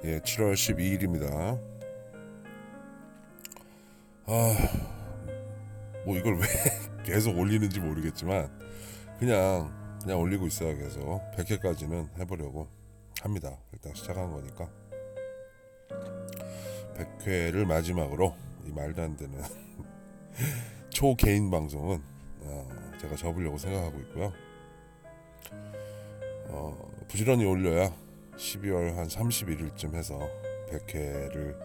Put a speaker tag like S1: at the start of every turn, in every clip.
S1: 예, 7월 12일입니다. 뭐 이걸 왜 계속 올리는지 모르겠지만 그냥 올리고 있어요. 계속 100회까지는 해보려고 합니다. 일단 시작한 거니까 100회를 마지막으로 이 말도 안 되는 초개인 방송은 제가 접으려고 생각하고 있고요. 부지런히 올려야 12월 한 31일쯤 해서 100회를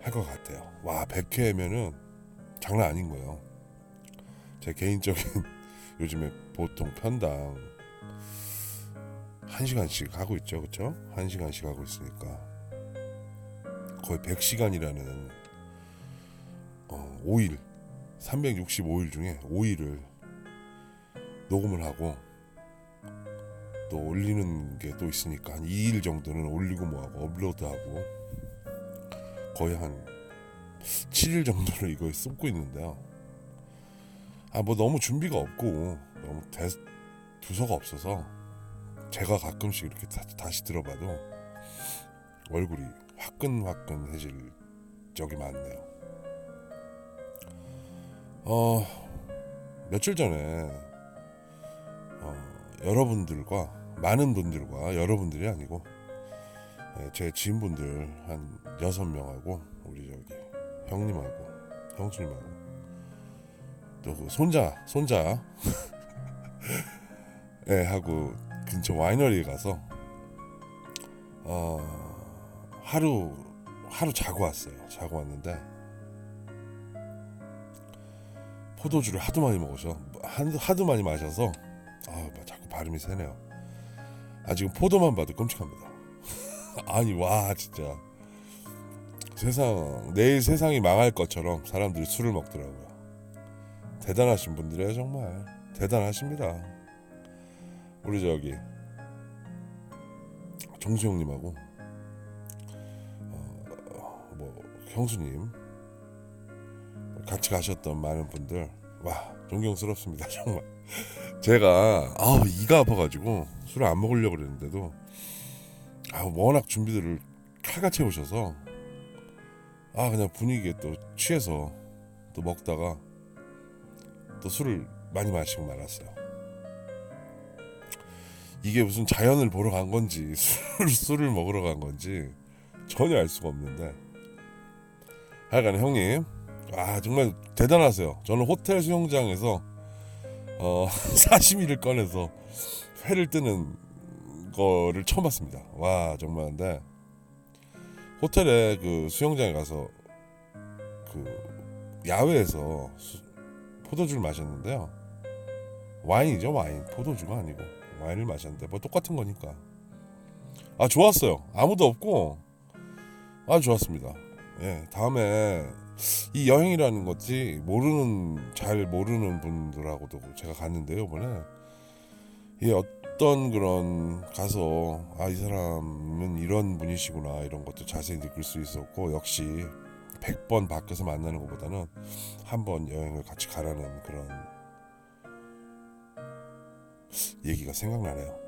S1: 할 것 같아요. 와, 100회면은 장난 아닌 거예요. 제 개인적인 요즘에 보통 편당 1시간씩 하고 있죠. 그쵸? 1시간씩 하고 있으니까 거의 100시간이라는 5일 365일 중에 5일을 녹음을 하고 또 올리는 게 또 있으니까 한 2일 정도는 올리고 뭐하고 업로드하고 거의 한 7일 정도를 이거에 쏟고 있는데요. 뭐 너무 준비가 없고 너무 두서가 없어서 제가 가끔씩 이렇게 다시 들어봐도 얼굴이 화끈화끈해질 적이 많네요. 며칠 전에 여러분들과 많은 분들과 여러분들이 아니고 제 지인분들 한 6명하고 우리 저기 형님하고 형수님하고 또 그 손자 예, 하고 근처 와이너리에 가서 하루 자고 왔어요. 자고 왔는데 포도주를 하도 많이 먹어서 하도 많이 마셔서 자꾸 발음이 새네요. 지금 포도만 봐도 끔찍합니다. 아니 와 진짜 내일 세상이 망할 것처럼 사람들이 술을 먹더라고요. 대단하신 분들이에요. 정말 대단하십니다. 우리 저기 정수 형님하고 뭐 형수님 같이 가셨던 많은 분들 와 존경스럽습니다. 정말 제가 이가 아파가지고 술을 안 먹으려고 그랬는데도 워낙 준비들을 칼같이 해오셔서 그냥 분위기에 또 취해서 또 먹다가 또 술을 많이 마시고 말았어요. 이게 무슨 자연을 보러 간 건지 술을 먹으러 간 건지 전혀 알 수가 없는데 하여간 형님 정말 대단하세요. 저는 호텔 수영장에서 사시미를 꺼내서 회를 뜨는 거를 처음 봤습니다. 와 정말. 근데 호텔에 그 수영장에 가서 그 야외에서 포도주를 마셨는데요. 와인이죠. 와인. 포도주가 아니고 와인을 마셨는데 뭐 똑같은 거니까 좋았어요. 아무도 없고 좋았습니다. 예, 다음에 이 여행이라는 것이 잘 모르는 분들하고도 제가 갔는데요. 이번에 이 어떤 그런 가서 이 사람은 이런 분이시구나 이런 것도 자세히 느낄 수 있었고, 역시 100번 밖에서 만나는 것보다는 한번 여행을 같이 가라는 그런 얘기가 생각나네요.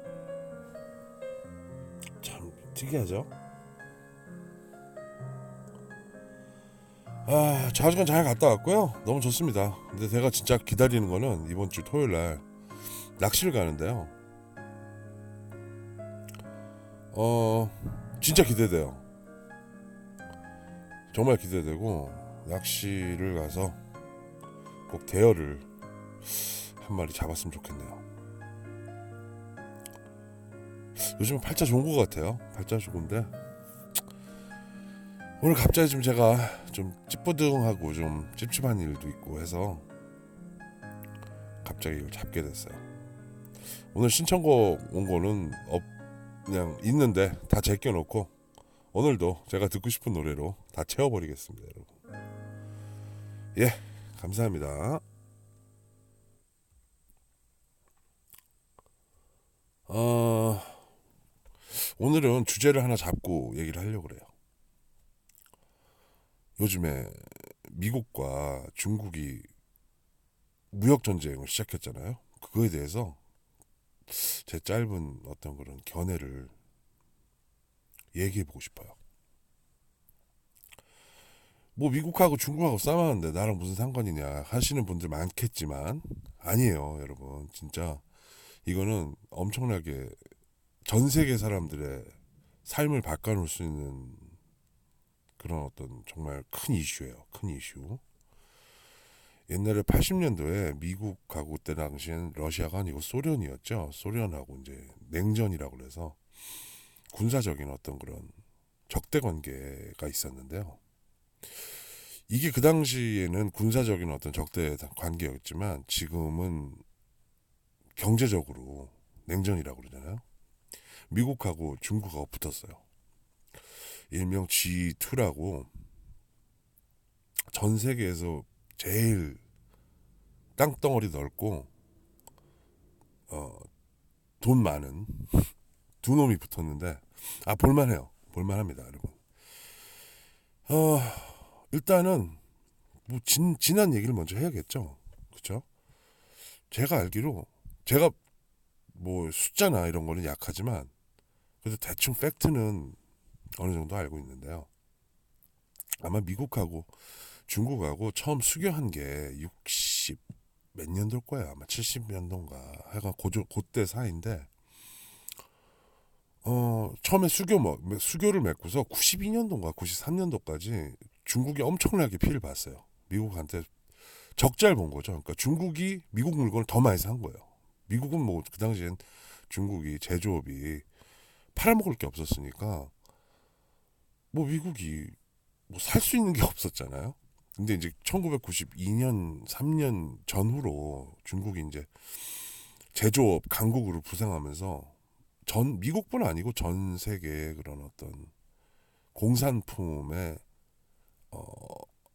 S1: 참 특이하죠. 자주간 잘 갔다 왔고요. 너무 좋습니다. 근데 제가 진짜 기다리는 거는 이번 주 토요일 날 낚시를 가는데요. 진짜 기대돼요. 정말 기대되고 낚시를 가서 꼭 대어를 한 마리 잡았으면 좋겠네요. 요즘 팔자 좋은 것 같아요. 팔자 좋은데 오늘 갑자기 좀 제가 좀 찌뿌둥하고 좀 찝찝한 일도 있고 해서 갑자기 이걸 잡게 됐어요. 오늘 신청곡 온 거는 그냥 있는데 다 제껴놓고 오늘도 제가 듣고 싶은 노래로 다 채워버리겠습니다, 여러분. 예, 감사합니다. 오늘은 주제를 하나 잡고 얘기를 하려고 그래요. 요즘에 미국과 중국이 무역 전쟁을 시작했잖아요. 그거에 대해서 제 짧은 어떤 그런 견해를 얘기해보고 싶어요. 뭐 미국하고 중국하고 싸우는데 나랑 무슨 상관이냐 하시는 분들 많겠지만 아니에요, 여러분. 진짜 이거는 엄청나게 전 세계 사람들의 삶을 바꿔놓을 수 있는 그런 어떤 정말 큰 이슈예요. 큰 이슈. 옛날에 80년도에 미국하고 그때 당시엔 러시아가 아니고 소련이었죠. 소련하고 이제 냉전이라고 그래서 군사적인 어떤 그런 적대 관계가 있었는데요. 이게 그 당시에는 군사적인 어떤 적대 관계였지만 지금은 경제적으로 냉전이라고 그러잖아요. 미국하고 중국하고 붙었어요. 일명 G2라고 전 세계에서 제일 땅덩어리 넓고 돈 많은 두 놈이 붙었는데 볼만해요. 볼만합니다, 여러분. 일단은 뭐 지난 얘기를 먼저 해야겠죠. 그렇죠? 제가 알기로 제가 뭐 숫자나 이런 거는 약하지만 그래도 대충 팩트는 어느 정도 알고 있는데요. 아마 미국하고 중국하고 처음 수교한 게 60 몇 년도일 거야. 아마 70년도인가. 하여간 그때 사이인데 처음에 수교를 맺고서 92년도인가 93년도까지 중국이 엄청나게 피해를 봤어요. 미국한테 적자를 본 거죠. 그러니까 중국이 미국 물건을 더 많이 산 거예요. 미국은 뭐 그 당시엔 중국이 제조업이 팔아먹을 게 없었으니까 뭐 미국이 뭐 살 수 있는 게 없었잖아요. 근데 이제 1992년 3년 전후로 중국이 이제 제조업 강국으로 부상하면서 미국뿐 아니고 전 세계의 그런 어떤 공산품의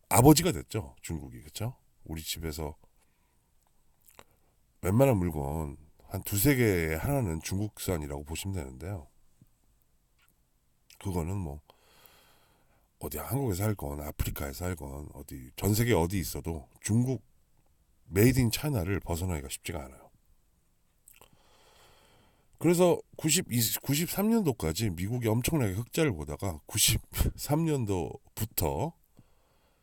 S1: 아버지가 됐죠. 중국이. 그렇죠? 우리 집에서 웬만한 물건 한 두세 개에 하나는 중국산이라고 보시면 되는데요. 그거는 뭐 어디 한국에 살건 아프리카에 살건 어디 전 세계 어디 있어도 중국 메이드 인 차이나를 벗어나기가 쉽지가 않아요. 그래서 93년도까지 미국이 엄청나게 흑자를 보다가 93년도부터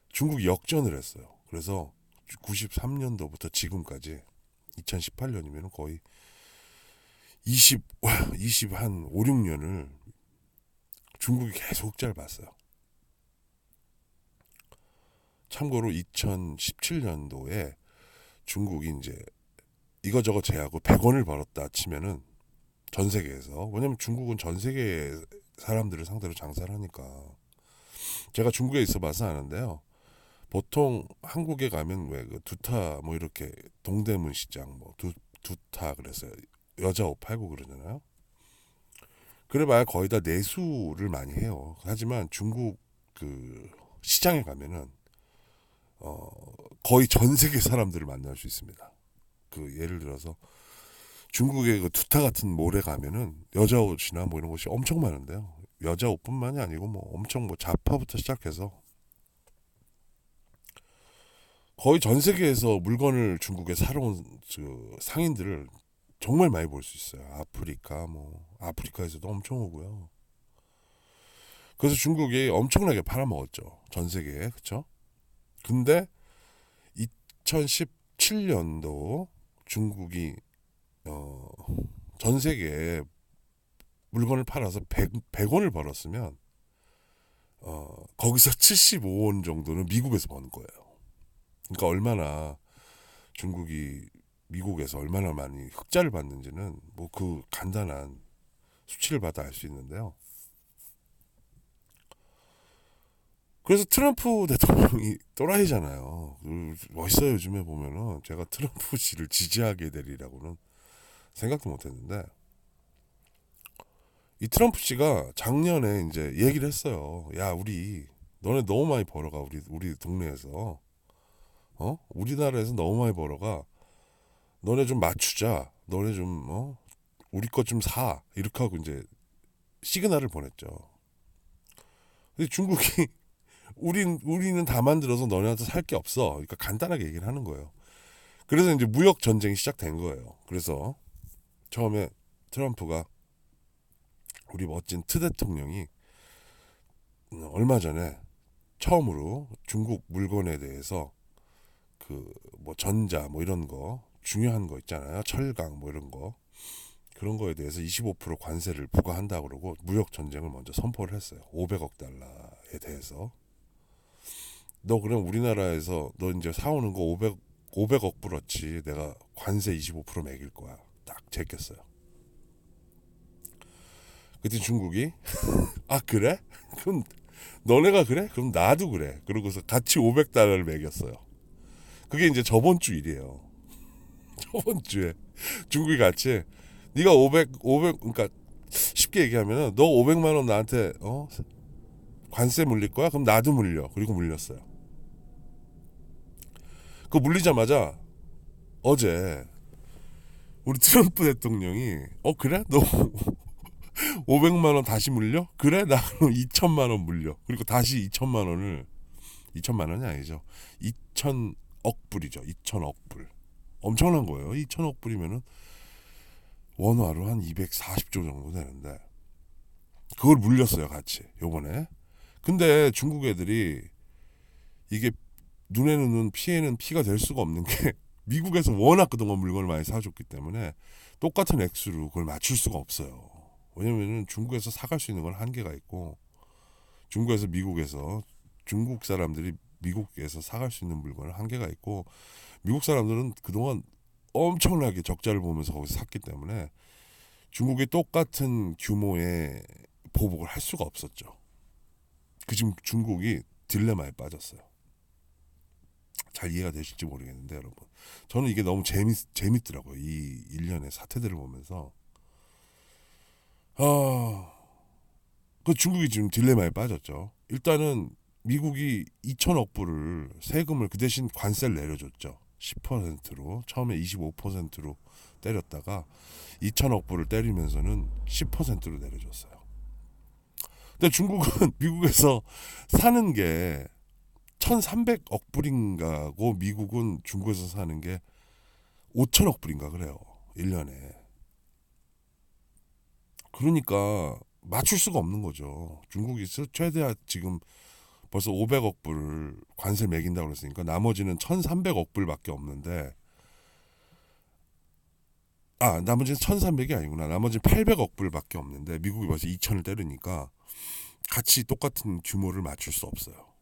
S1: 중국이 역전을 했어요. 그래서 93년도부터 지금까지 2018년이면 거의 20 한 5, 6년을 중국이 계속 흑자를 봤어요. 참고로 2017년도에 중국이 이제 이거저거 제하고 100원을 벌었다 치면은 전 세계에서, 왜냐면 중국은 전 세계 사람들을 상대로 장사를 하니까. 제가 중국에 있어 봐서 아는데요. 보통 한국에 가면 왜 그 두타 뭐 이렇게 동대문 시장 뭐 두타 그래서 여자 옷 팔고 그러잖아요. 그래봐야 거의 다 내수를 많이 해요. 하지만 중국 그 시장에 가면은 거의 전 세계 사람들을 만날 수 있습니다. 그 예를 들어서 중국의 그 두타 같은 몰에 가면은 여자 옷이나 뭐 이런 곳이 엄청 많은데요. 여자 옷뿐만이 아니고 뭐 엄청 뭐 자파부터 시작해서 거의 전 세계에서 물건을 중국에 사러 온 그 상인들을 정말 많이 볼 수 있어요. 아프리카에서도 엄청 오고요. 그래서 중국이 엄청나게 팔아먹었죠. 전 세계에. 그렇죠? 근데 2017년도 중국이 전 세계에 물건을 팔아서 100원을 벌었으면 거기서 75원 정도는 미국에서 버는 거예요. 그러니까 얼마나 중국이 미국에서 얼마나 많이 흑자를 받는지는 뭐 그 간단한 수치를 봐도 알 수 있는데요. 그래서 트럼프 대통령이 또라이잖아요. 멋있어요. 요즘에 보면은 제가 트럼프 씨를 지지하게 되리라고는 생각도 못했는데, 이 트럼프 씨가 작년에 이제 얘기를 했어요. 야, 너네 너무 많이 벌어가. 우리 동네에서 우리나라에서 너무 많이 벌어가. 너네 좀 맞추자. 너네 좀 우리 것 좀 사. 이렇게 하고 이제 시그널을 보냈죠. 근데 중국이 우리는 다 만들어서 너네한테 살 게 없어. 그러니까 간단하게 얘기를 하는 거예요. 그래서 이제 무역 전쟁이 시작된 거예요. 그래서 처음에 트럼프가 우리 멋진 트 대통령이 얼마 전에 처음으로 중국 물건에 대해서 그 뭐 전자 뭐 이런 거 중요한 거 있잖아요. 철강 뭐 이런 거 그런 거에 대해서 25% 관세를 부과한다고 그러고 무역 전쟁을 먼저 선포를 했어요. 500억 달러에 대해서. 너 그럼 우리나라에서 너 이제 사오는 거 500억 불어치 내가 관세 25% 매길 거야. 딱 제꼈어요. 그때 중국이 아 그래? 그럼 너네가 그래? 그럼 나도 그래. 그러고서 같이 500달러를 매겼어요. 그게 이제 저번 주 일이에요. 저번 주에 중국이 같이 네가 500 그러니까 쉽게 얘기하면은 너 500만 원 나한테 관세 물릴 거야? 그럼 나도 물려. 그리고 물렸어요. 그 물리자마자 어제 우리 트럼프 대통령이 그래? 너 500만 원 다시 물려? 그래? 나 그럼 2천만 원 물려. 그리고 다시 2천만 원을 2천만 원이 아니죠. 2천억 불이죠. 2천억 불. 엄청난 거예요. 2천억 불이면은 원화로 한 240조 정도 되는데 그걸 물렸어요. 같이 요번에. 근데 중국 애들이 이게 눈에는 눈 피에는 피가 될 수가 없는 게 미국에서 워낙 그동안 물건을 많이 사줬기 때문에 똑같은 액수로 그걸 맞출 수가 없어요. 왜냐면은 중국에서 사갈 수 있는 건 한계가 있고 중국에서 미국에서 중국 사람들이 미국에서 사갈 수 있는 물건은 한계가 있고 미국 사람들은 그동안 엄청나게 적자를 보면서 거기서 샀기 때문에 중국이 똑같은 규모의 보복을 할 수가 없었죠. 그 지금 중국이 딜레마에 빠졌어요. 잘 이해가 되실지 모르겠는데 여러분 저는 이게 너무 재밌더라고요. 이 일련의 사태들을 보면서 그 중국이 지금 딜레마에 빠졌죠. 일단은 미국이 2천억 불을 세금을 그 대신 관세를 내려줬죠. 10%로 처음에 25%로 때렸다가 2천억 불을 때리면서는 10%로 내려줬어요. 근데 중국은 미국에서 사는 게 1,300억 불인가고 미국은 중국에서 사는 게 5천억 불인가 그래요. 1년에. 그러니까 맞출 수가 없는 거죠. 중국이 최대 지금 벌써 500억 불 관세 매긴다고 그랬으니까 나머지는 1,300억 불밖에 없는데 나머지는 1,300이 아니구나. 나머지는 800억 불밖에 없는데 미국이 벌써 2천을 때리니까 같이 똑같은 규모를 맞출 수 없어요.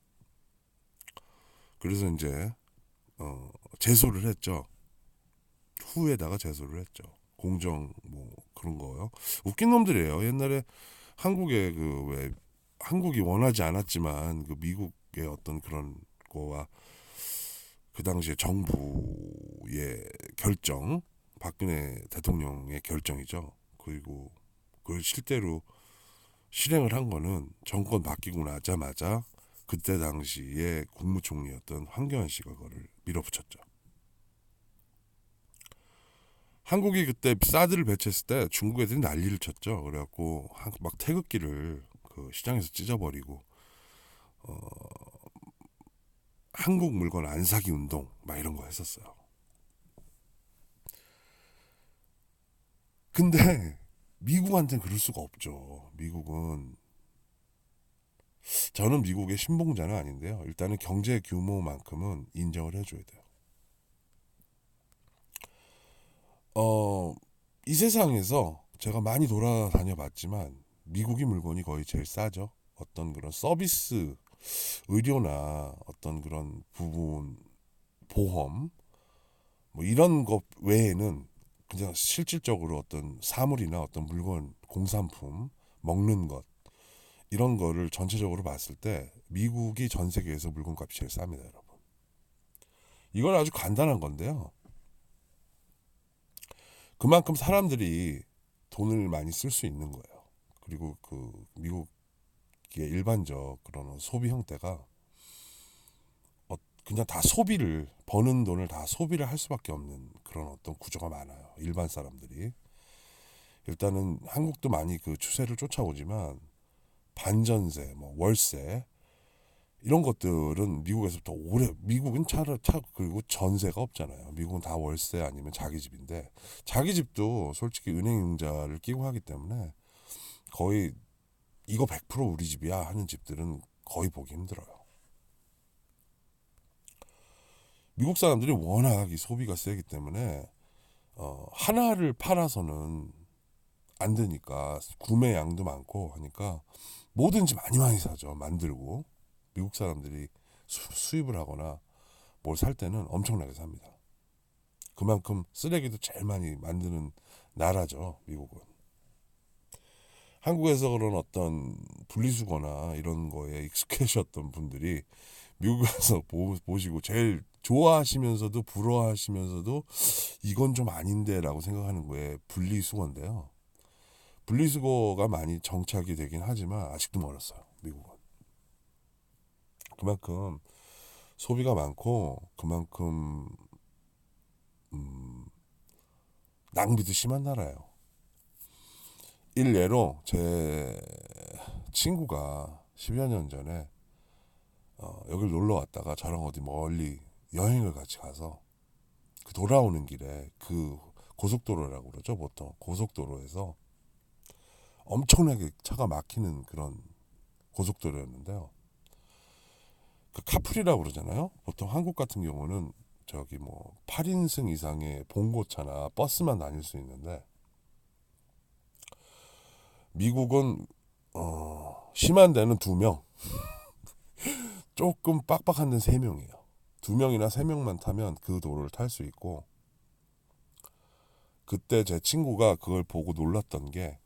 S1: 그래서 이제 제소를 했죠. 후에다가 제소를 했죠. 공정 뭐 그런 거요. 웃긴 놈들이에요. 옛날에 한국에 그 왜 한국이 원하지 않았지만 그 미국의 어떤 그런 거와 그 당시에 정부의 결정, 박근혜 대통령의 결정이죠. 그리고 그걸 실제로 실행을 한 거는 정권 바뀌고 나자마자 그때 당시에 국무총리였던 황교안 씨가 그거를 밀어붙였죠. 한국이 그때 사드를 배치했을 때 중국 애들이 난리를 쳤죠. 그래갖고 막 태극기를 그 시장에서 찢어버리고 한국 물건 안 사기 운동 막 이런 거 했었어요. 근데 미국한테는 그럴 수가 없죠. 미국은 저는 미국의 신봉자는 아닌데요. 일단은 경제 규모만큼은 인정을 해줘야 돼요. 이 세상에서 제가 많이 돌아다녀 봤지만 미국이 물건이 거의 제일 싸죠. 어떤 그런 서비스, 의료나 어떤 그런 부분, 보험, 뭐 이런 것 외에는 그냥 실질적으로 어떤 사물이나 어떤 물건, 공산품, 먹는 것 이런 거를 전체적으로 봤을 때 미국이 전 세계에서 물건값이 제일 쌉니다, 여러분. 이건 아주 간단한 건데요. 그만큼 사람들이 돈을 많이 쓸 수 있는 거예요. 그리고 그 미국의 일반적 그런 소비 형태가 그냥 다 소비를 버는 돈을 다 소비를 할 수밖에 없는 그런 어떤 구조가 많아요. 일반 사람들이 일단은 한국도 많이 그 추세를 쫓아오지만 반전세, 뭐 월세 이런 것들은 미국에서부터 오래 미국은 그리고 전세가 없잖아요. 미국은 다 월세 아니면 자기 집인데 자기 집도 솔직히 은행 융자를 끼고 하기 때문에 거의 이거 100% 우리 집이야 하는 집들은 거의 보기 힘들어요. 미국 사람들이 워낙 이 소비가 세기 때문에 하나를 팔아서는 안 되니까 구매량도 많고 하니까 뭐든지 많이 많이 사죠. 만들고 미국 사람들이 수입을 하거나 뭘 살 때는 엄청나게 삽니다. 그만큼 쓰레기도 제일 많이 만드는 나라죠, 미국은. 한국에서 그런 어떤 분리수거나 이런 거에 익숙해졌던 분들이 미국 가서 보시고 제일 좋아하시면서도 부러워하시면서도 이건 좀 아닌데라고 생각하는 거에 분리수거인데요. 분리수거가 많이 정착이 되긴 하지만 아직도 멀었어요, 미국은. 그만큼 소비가 많고 그만큼 낭비도 심한 나라예요. 일례로 제 친구가 10여 년 전에 여길 놀러 왔다가 저랑 어디 멀리 여행을 같이 가서 그 돌아오는 길에 그 고속도로라고 그러죠. 보통 고속도로에서 엄청나게 차가 막히는 그런 고속도로였는데요. 그 카풀이라고 그러잖아요. 보통 한국 같은 경우는 저기 뭐 8인승 이상의 봉고차나 버스만 다닐 수 있는데 미국은 심한 데는 2명, 조금 빡빡한 데는 3명이에요. 2명이나 3명만 타면 그 도로를 탈 수 있고, 그때 제 친구가 그걸 보고 놀랐던 게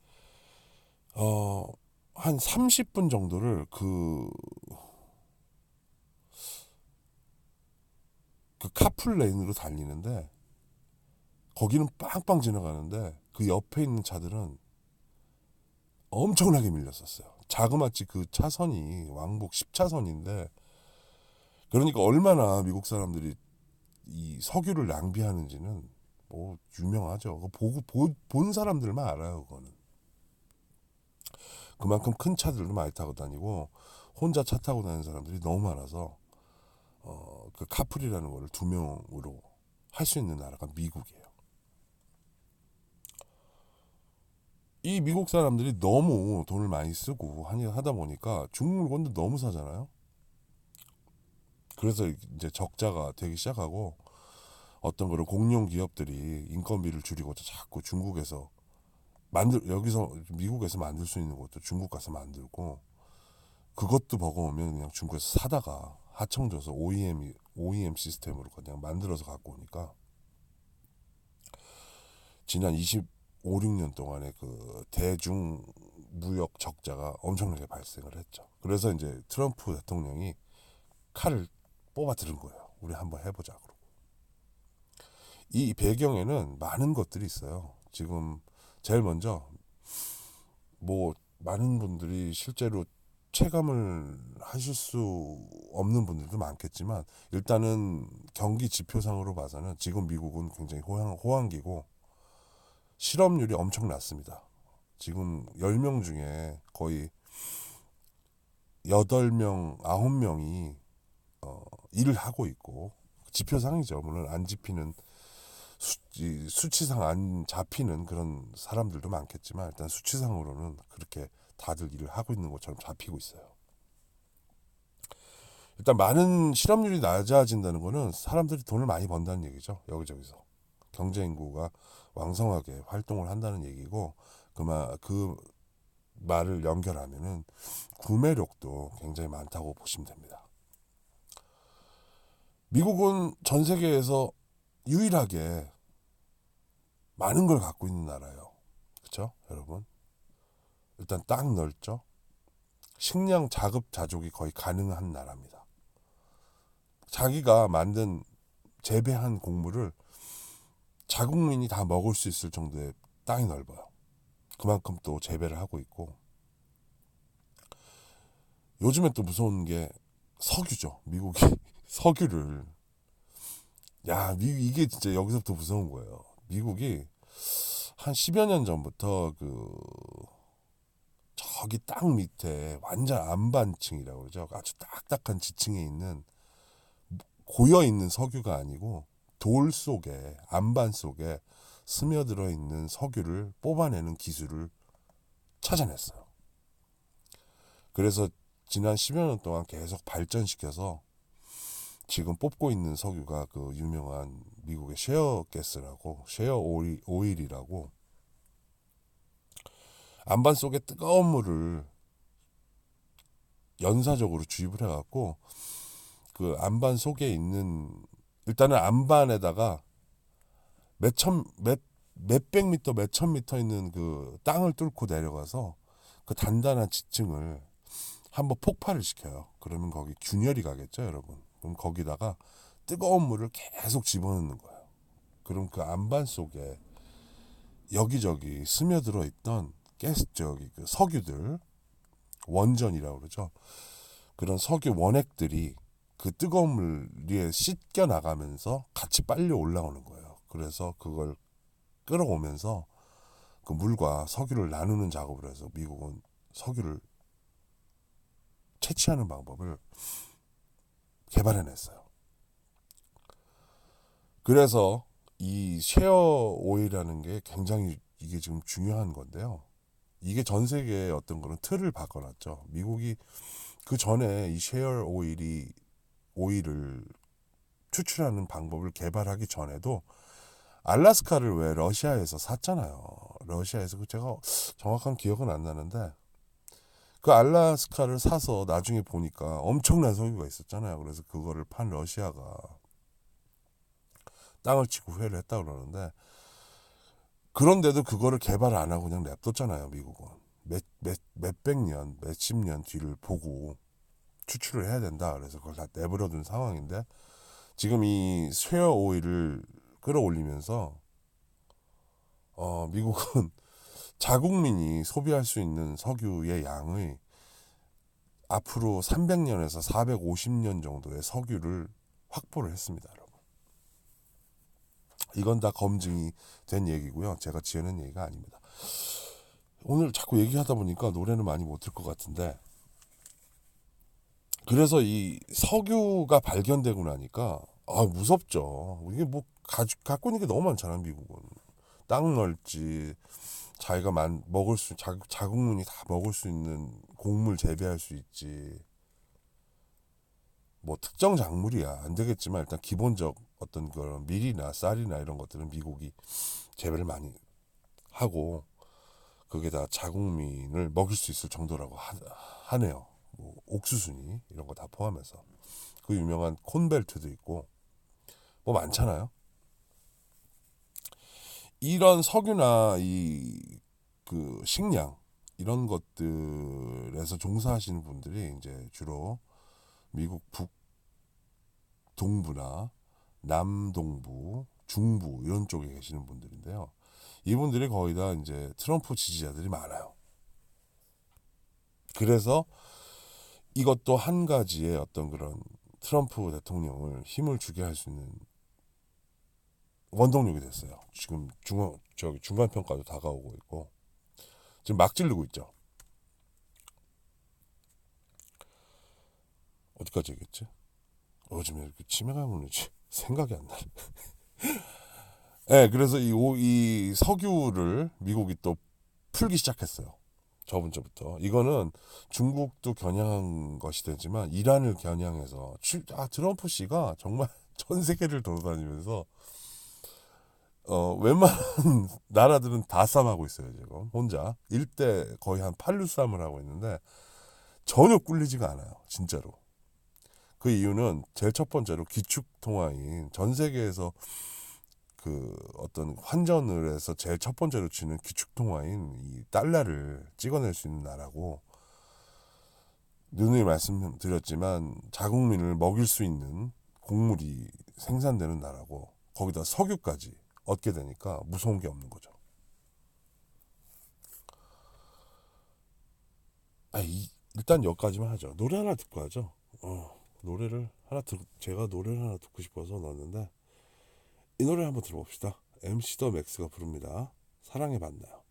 S1: 한 30분 정도를 그 카풀 레인으로 달리는데 거기는 빵빵 지나가는데 그 옆에 있는 차들은 엄청나게 밀렸었어요. 자그마치 그 차선이 왕복 10차선인데 그러니까 얼마나 미국 사람들이 이 석유를 낭비하는지는 뭐 유명하죠. 그거 보고 본 사람들만 알아요. 그거는 그만큼 큰 차들도 많이 타고 다니고 혼자 차 타고 다니는 사람들이 너무 많아서 그 카풀이라는 거를 2명으로 할 수 있는 나라가 미국이에요. 이 미국 사람들이 너무 돈을 많이 쓰고 하다 보니까 중국 물건도 너무 사잖아요. 그래서 이제 적자가 되기 시작하고 어떤 그런 공룡 기업들이 인건비를 줄이고자 자꾸 중국에서 여기서 미국에서 만들 수 있는 것도 중국 가서 만들고 그것도 버거우면 그냥 중국에서 사다가 하청줘서 OEM 시스템으로 그냥 만들어서 갖고 오니까 지난 25, 6년 동안에 그 대중 무역 적자가 엄청나게 발생을 했죠. 그래서 이제 트럼프 대통령이 칼을 뽑아 들은 거예요. 우리 한번 해보자. 그러고 이 배경에는 많은 것들이 있어요. 지금 제일 먼저 뭐 많은 분들이 실제로 체감을 하실 수 없는 분들도 많겠지만 일단은 경기 지표상으로 봐서는 지금 미국은 굉장히 호황기고 실업률이 엄청 낮습니다. 지금 10명 중에 거의 8명, 9명이 일을 하고 있고 지표상이죠. 물론 안 집히는 수치상 안 잡히는 그런 사람들도 많겠지만 일단 수치상으로는 그렇게 다들 일을 하고 있는 것처럼 잡히고 있어요. 일단 많은 실업률이 낮아진다는 거는 사람들이 돈을 많이 번다는 얘기죠. 여기저기서 경제 인구가 왕성하게 활동을 한다는 얘기고 그 말을 연결하면은 구매력도 굉장히 많다고 보시면 됩니다. 미국은 전 세계에서 유일하게 많은 걸 갖고 있는 나라예요. 그렇죠, 여러분? 일단 땅 넓죠. 식량 자급자족이 거의 가능한 나라입니다. 자기가 만든 재배한 곡물을 자국민이 다 먹을 수 있을 정도의 땅이 넓어요. 그만큼 또 재배를 하고 있고 요즘에 또 무서운 게 석유죠. 미국이 석유를 이게 진짜 여기서부터 무서운 거예요. 미국이 한 10여 년 전부터 저기 땅 밑에 완전 안반층이라고 그러죠. 아주 딱딱한 지층에 있는 고여 있는 석유가 아니고 돌 속에 안반 속에 스며들어 있는 석유를 뽑아내는 기술을 찾아냈어요. 그래서 지난 10여 년 동안 계속 발전시켜서 지금 뽑고 있는 석유가 그 유명한 미국의 셰어가스라고, 셰어 오일이라고, 안반 속에 뜨거운 물을 연사적으로 주입을 해갖고 그 안반 속에 있는, 일단은 안반에다가 몇백 미터, 몇천 미터 있는 그 땅을 뚫고 내려가서 그 단단한 지층을 한번 폭발을 시켜요. 그러면 거기 균열이 가겠죠, 여러분. 그럼 거기다가 뜨거운 물을 계속 집어넣는 거예요. 그럼 그 안반 속에 여기저기 스며들어 있던 그 석유들, 원전이라고 그러죠. 그런 석유 원액들이 그 뜨거운 물 위에 씻겨 나가면서 같이 빨려 올라오는 거예요. 그래서 그걸 끌어오면서 그 물과 석유를 나누는 작업을 해서 미국은 석유를 채취하는 방법을 개발해냈어요. 그래서 이 셰어 오일이라는 게 굉장히 이게 지금 중요한 건데요. 이게 전 세계의 어떤 그런 틀을 바꿔놨죠. 미국이 그 전에 이 셰어 오일을 추출하는 방법을 개발하기 전에도 알래스카를 왜 러시아에서 샀잖아요. 러시아에서, 제가 정확한 기억은 안 나는데 그 알래스카를 사서 나중에 보니까 엄청난 석유가 있었잖아요. 그래서 그거를 판 러시아가 땅을 치고 후회를 했다 그러는데, 그런데도 그거를 개발 안 하고 그냥 냅뒀잖아요. 미국은 몇백 년, 몇십 년 뒤를 보고 추출을 해야 된다. 그래서 그걸 다 내버려둔 상황인데, 지금 이 쉐어 오일을 끌어올리면서 미국은 자국민이 소비할 수 있는 석유의 양의 앞으로 300년에서 450년 정도의 석유를 확보를 했습니다, 여러분. 이건 다 검증이 된 얘기고요. 제가 지어낸 얘기가 아닙니다. 오늘 자꾸 얘기하다 보니까 노래는 많이 못 들 것 같은데, 그래서 이 석유가 발견되고 나니까 무섭죠. 이게 뭐 갖고 있는 게 너무 많잖아, 미국은. 땅 넓지, 자기가 자국민이 다 먹을 수 있는 곡물 재배할 수 있지. 뭐 특정 작물이야 안 되겠지만 일단 기본적 어떤 그런 밀이나 쌀이나 이런 것들은 미국이 재배를 많이 하고, 그게 다 자국민을 먹일 수 있을 정도라고 하네요. 뭐 옥수수니 이런 거 다 포함해서 그 유명한 콘벨트도 있고 뭐 많잖아요. 이런 석유나 이 그 식량 이런 것들에서 종사하시는 분들이 이제 주로 미국 북동부나 남동부, 중부 이런 쪽에 계시는 분들인데요. 이분들이 거의 다 이제 트럼프 지지자들이 많아요. 그래서 이것도 한 가지의 어떤 그런 트럼프 대통령을 힘을 주게 할 수 있는 원동력이 됐어요. 지금 중간 평가도 다가오고 있고 지금 막 지르고 있죠. 어디까지 얘기했지? 요즘에 이렇게 치매가 오는지 생각이 안 나네. 네, 그래서 이 석유를 미국이 또 풀기 시작했어요. 저번 주부터. 이거는 중국도 겨냥한 것이 되지만 이란을 겨냥해서 트럼프 씨가 정말 전 세계를 돌아다니면서 웬만한 나라들은 다 싸움하고 있어요. 지금 혼자 일대 거의 한 8류 싸움을 하고 있는데 전혀 꿀리지가 않아요. 진짜로. 그 이유는 제일 첫 번째로 기축통화인, 전 세계에서 그 어떤 환전을 해서 제일 첫 번째로 치는 기축통화인 이 달러를 찍어낼 수 있는 나라고, 누누이 말씀드렸지만 자국민을 먹일 수 있는 곡물이 생산되는 나라고, 거기다 석유까지 얻게 되니까 무서운 게 없는 거죠. 일단 여기까지만 하죠. 노래 하나 듣고 하죠. 제가 노래를 하나 듣고 싶어서 넣었는데 이 노래 한번 들어봅시다. MC 더 맥스가 부릅니다. 사랑에 만나요.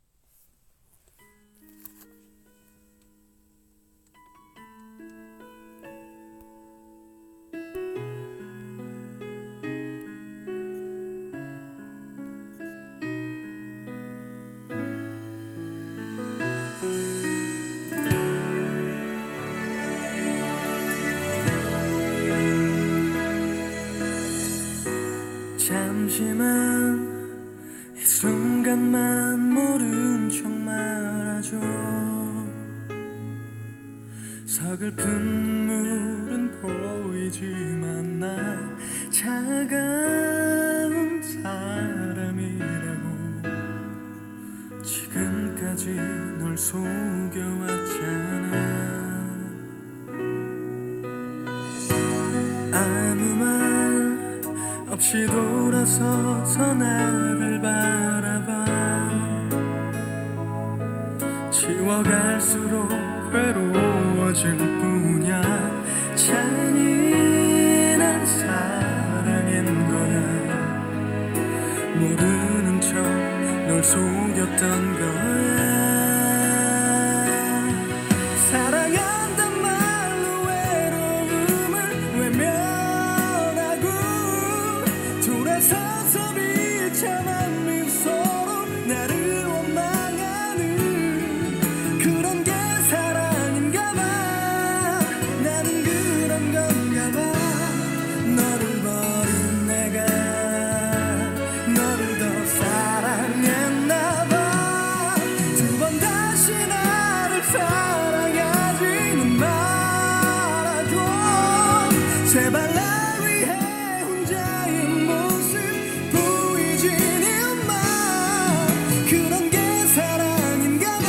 S2: 잠시만 이 순간만 모른 척 말아줘. 서글픈 눈물은 보이지만 난 차가운 사람이라고. 지금까지 널 속여왔잖아. 아무 말 없이 돌아서서 나를 바라봐. 지워갈수록 외로워질 뿐이야. 잔인한 사랑인 거야. 모르는 척 널 속였던 거야. 사랑한단 말로 외로움을 외면하고 돌아서서 비참한 미소로 나를 원망하는 그런 게 사랑인가 봐. 나는 그런 건가 봐. 너를 버린 내가 너를 더 사랑했나 봐. 두 번 다시 나를 사랑하지는 말아줘. 제발 날 위해 혼자인 모습 보이지는 마. 그런 게 사랑인가 봐.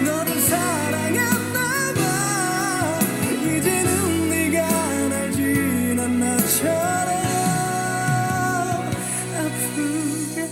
S2: 너를 사랑했나 봐. 이제는 네가 날 지난 나처럼 아프게 해.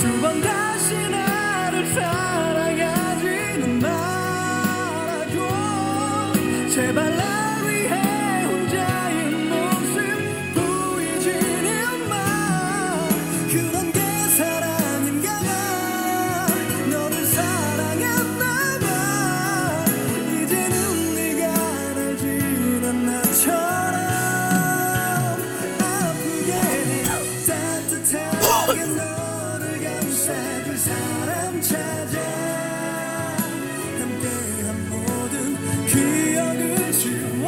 S2: 두 번 다시 나를 사랑하지는 말아줘. 제발 날 위해 혼자인 모습 보이지는 마. 그런 게 사랑인가 봐. 너를 사랑했나 봐. 이제는 네가 날 지난 나처럼 아프게 따뜻하게 너를 감싸줄 사람 찾아. 함께한 모든 기억을 지워.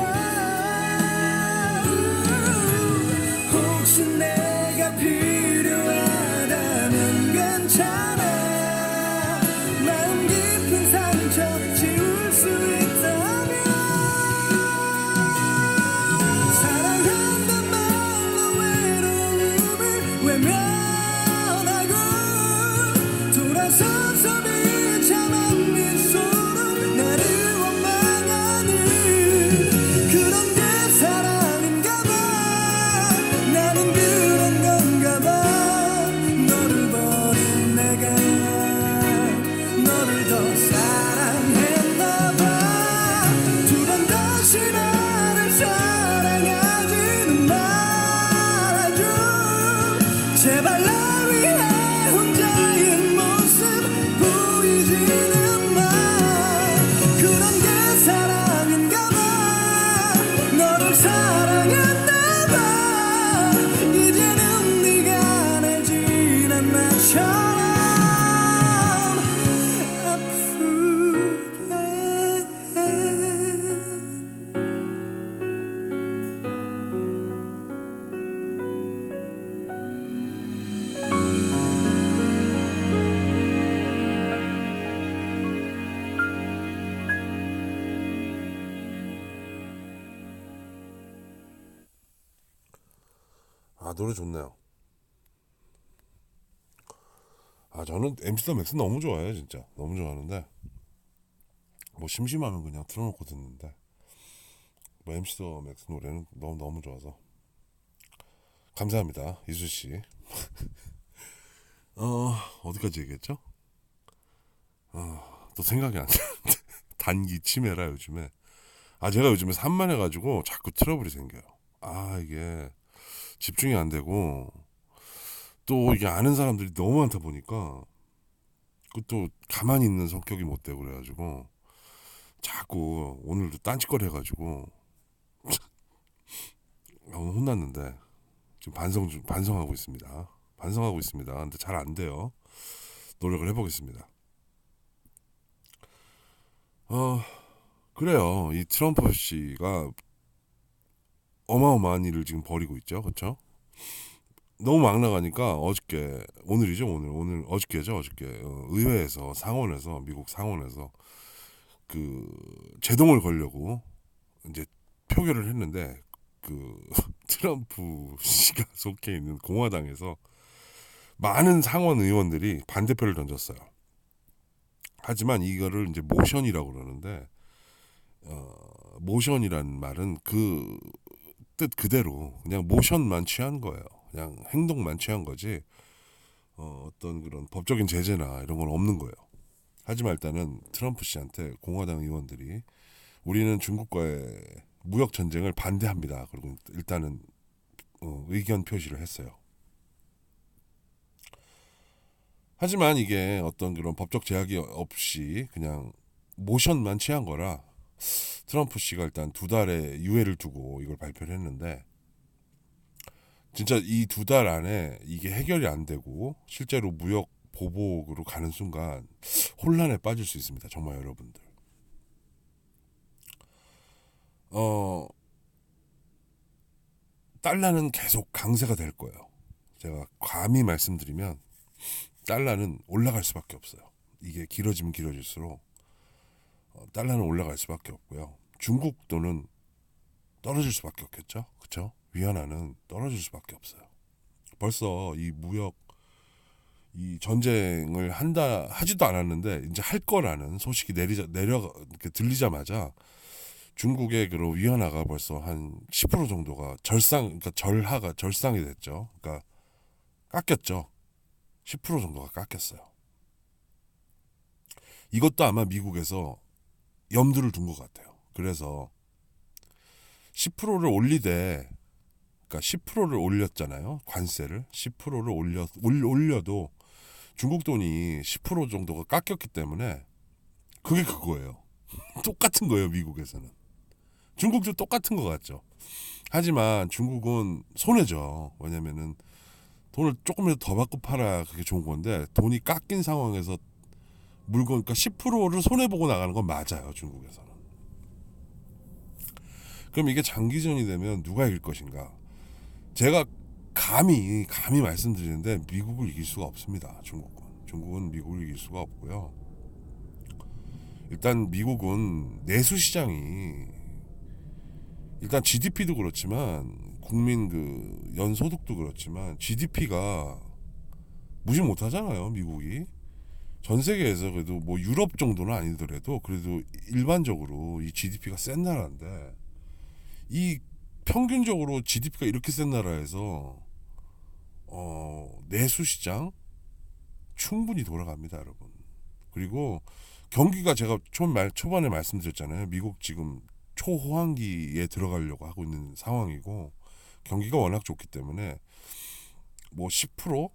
S2: 혹시 내가 필요하다면 괜찮아. 마음 깊은 상처 지울 수 있다면. 사랑한단 말로 외로움을 외면하고 돌아서서 비참한 미소로 나를 원망하는 그런 게 사랑인가 봐. 나는 그런 건가 봐. 너를 버린 내가 너를 더 사랑했나 봐. 두 번 다시 나를 사랑하지는 말아줘. 제발 날 위해 혼자인 모습 보이지는 마. 그런 게 사랑인가 봐. 너를 사랑했나 봐. 이제는 네가 날 지난 나처럼 아프게 해.
S1: 아, 노래 좋네요. 아, 저는 MC 더 맥스 너무 좋아해요. 진짜 너무 좋아하는데 뭐 심심하면 그냥 틀어놓고 듣는데 뭐 MC 더 맥스 노래는 너무 좋아서 감사합니다, 이수씨. 어디까지 얘기했죠? 또 생각이 안 나. 단기 치매라 요즘에. 아, 제가 요즘에 산만해가지고 자꾸 트러블이 생겨요. 아, 이게 집중이 안 되고 또 이게 아는 사람들이 너무 많다 보니까 그것도 가만히 있는 성격이 못 되고 그래가지고 자꾸 오늘도 딴짓거리 해가지고 오늘 혼났는데 지금 반성하고 있습니다. 반성하고 있습니다. 근데 잘 안 돼요. 노력을 해보겠습니다. 그래요. 이 트럼프 씨가 어마어마한 일을 지금 벌이고 있죠. 그렇죠? 너무 막 나가니까 어저께 오늘이죠. 오늘 어저께죠. 어저께 의회에서 상원에서 미국 상원에서 그 제동을 걸려고 이제 표결을 했는데 그 트럼프 씨가 속해 있는 공화당에서 많은 상원 의원들이 반대표를 던졌어요. 하지만 이거를 이제 모션이라고 그러는데 모션이라는 말은 그 뜻 그대로 그냥 모션만 취한 거예요. 그냥 행동만 취한 거지 어떤 그런 법적인 제재나 이런 건 없는 거예요. 하지만 일단은 트럼프 씨한테 공화당 의원들이 우리는 중국과의 무역 전쟁을 반대합니다. 그리고 일단은 의견 표시를 했어요. 하지만 이게 어떤 그런 법적 제약이 없이 그냥 모션만 취한 거라 트럼프 씨가 일단 2달의 유예를 두고 이걸 발표를 했는데 진짜 이 2달 안에 이게 해결이 안 되고 실제로 무역 보복으로 가는 순간 혼란에 빠질 수 있습니다. 정말 여러분들. 달러는 계속 강세가 될 거예요. 제가 감히 말씀드리면 달러는 올라갈 수밖에 없어요. 이게 길어지면 길어질수록 달러는 올라갈 수밖에 없고요. 중국 돈은 떨어질 수밖에 없겠죠. 그렇죠? 위안화는 떨어질 수밖에 없어요. 벌써 이 무역 이 전쟁을 하지도 않았는데 이제 할 거라는 소식이 들리자마자 중국의 그런 위안화가 벌써 한 10% 정도가 그러니까 절상이 됐죠. 그러니까 깎였죠. 10% 정도가 깎였어요. 이것도 아마 미국에서 염두를 둔 것 같아요. 그래서 10%를 올리되, 그러니까 10%를 올렸잖아요. 관세를 10%를 올려도 중국 돈이 10% 정도가 깎였기 때문에 그게 그거예요. 똑같은 거예요. 미국에서는. 중국도 똑같은 것 같죠. 하지만 중국은 손해죠. 왜냐면은 돈을 조금이라도 더 받고 팔아야 그게 좋은 건데 돈이 깎인 상황에서 물건 그러니까 10%를 손해 보고 나가는 건 맞아요. 중국에서는. 그럼 이게 장기전이 되면 누가 이길 것인가? 제가 감히 말씀드리는데 미국을 이길 수가 없습니다. 중국은 미국을 이길 수가 없고요. 일단 미국은 내수 시장이 일단 GDP도 그렇지만 국민 그 연소득도 그렇지만 GDP가 무시 못하잖아요. 미국이 전 세계에서 그래도 뭐 유럽 정도는 아니더라도 그래도 일반적으로 이 GDP가 센 나라인데 이 평균적으로 GDP가 이렇게 센 나라에서 내수 시장 충분히 돌아갑니다, 여러분. 그리고 경기가 제가 초반에 말씀드렸잖아요. 미국 지금 초호황기에 들어가려고 하고 있는 상황이고 경기가 워낙 좋기 때문에 뭐 10%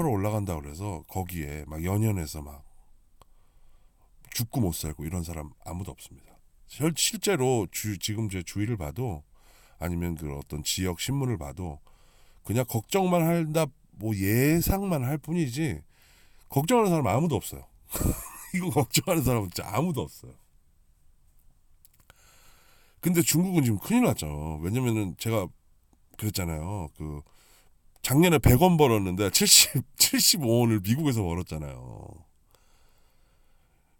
S1: 올라간다 그래서 거기에 막 연연해서 막 죽고 못 살고 이런 사람 아무도 없습니다. 실제로 지금 제 주위를 봐도 아니면 그 어떤 지역 신문을 봐도 그냥 걱정만 한다 뭐 예상만 할 뿐이지 걱정하는 사람 아무도 없어요. 이거 걱정하는 사람은 진짜 아무도 없어요. 근데 중국은 지금 큰일 났죠. 왜냐면은 제가 그랬잖아요. 그 작년에 100원 벌었는데 75원을 미국에서 벌었잖아요.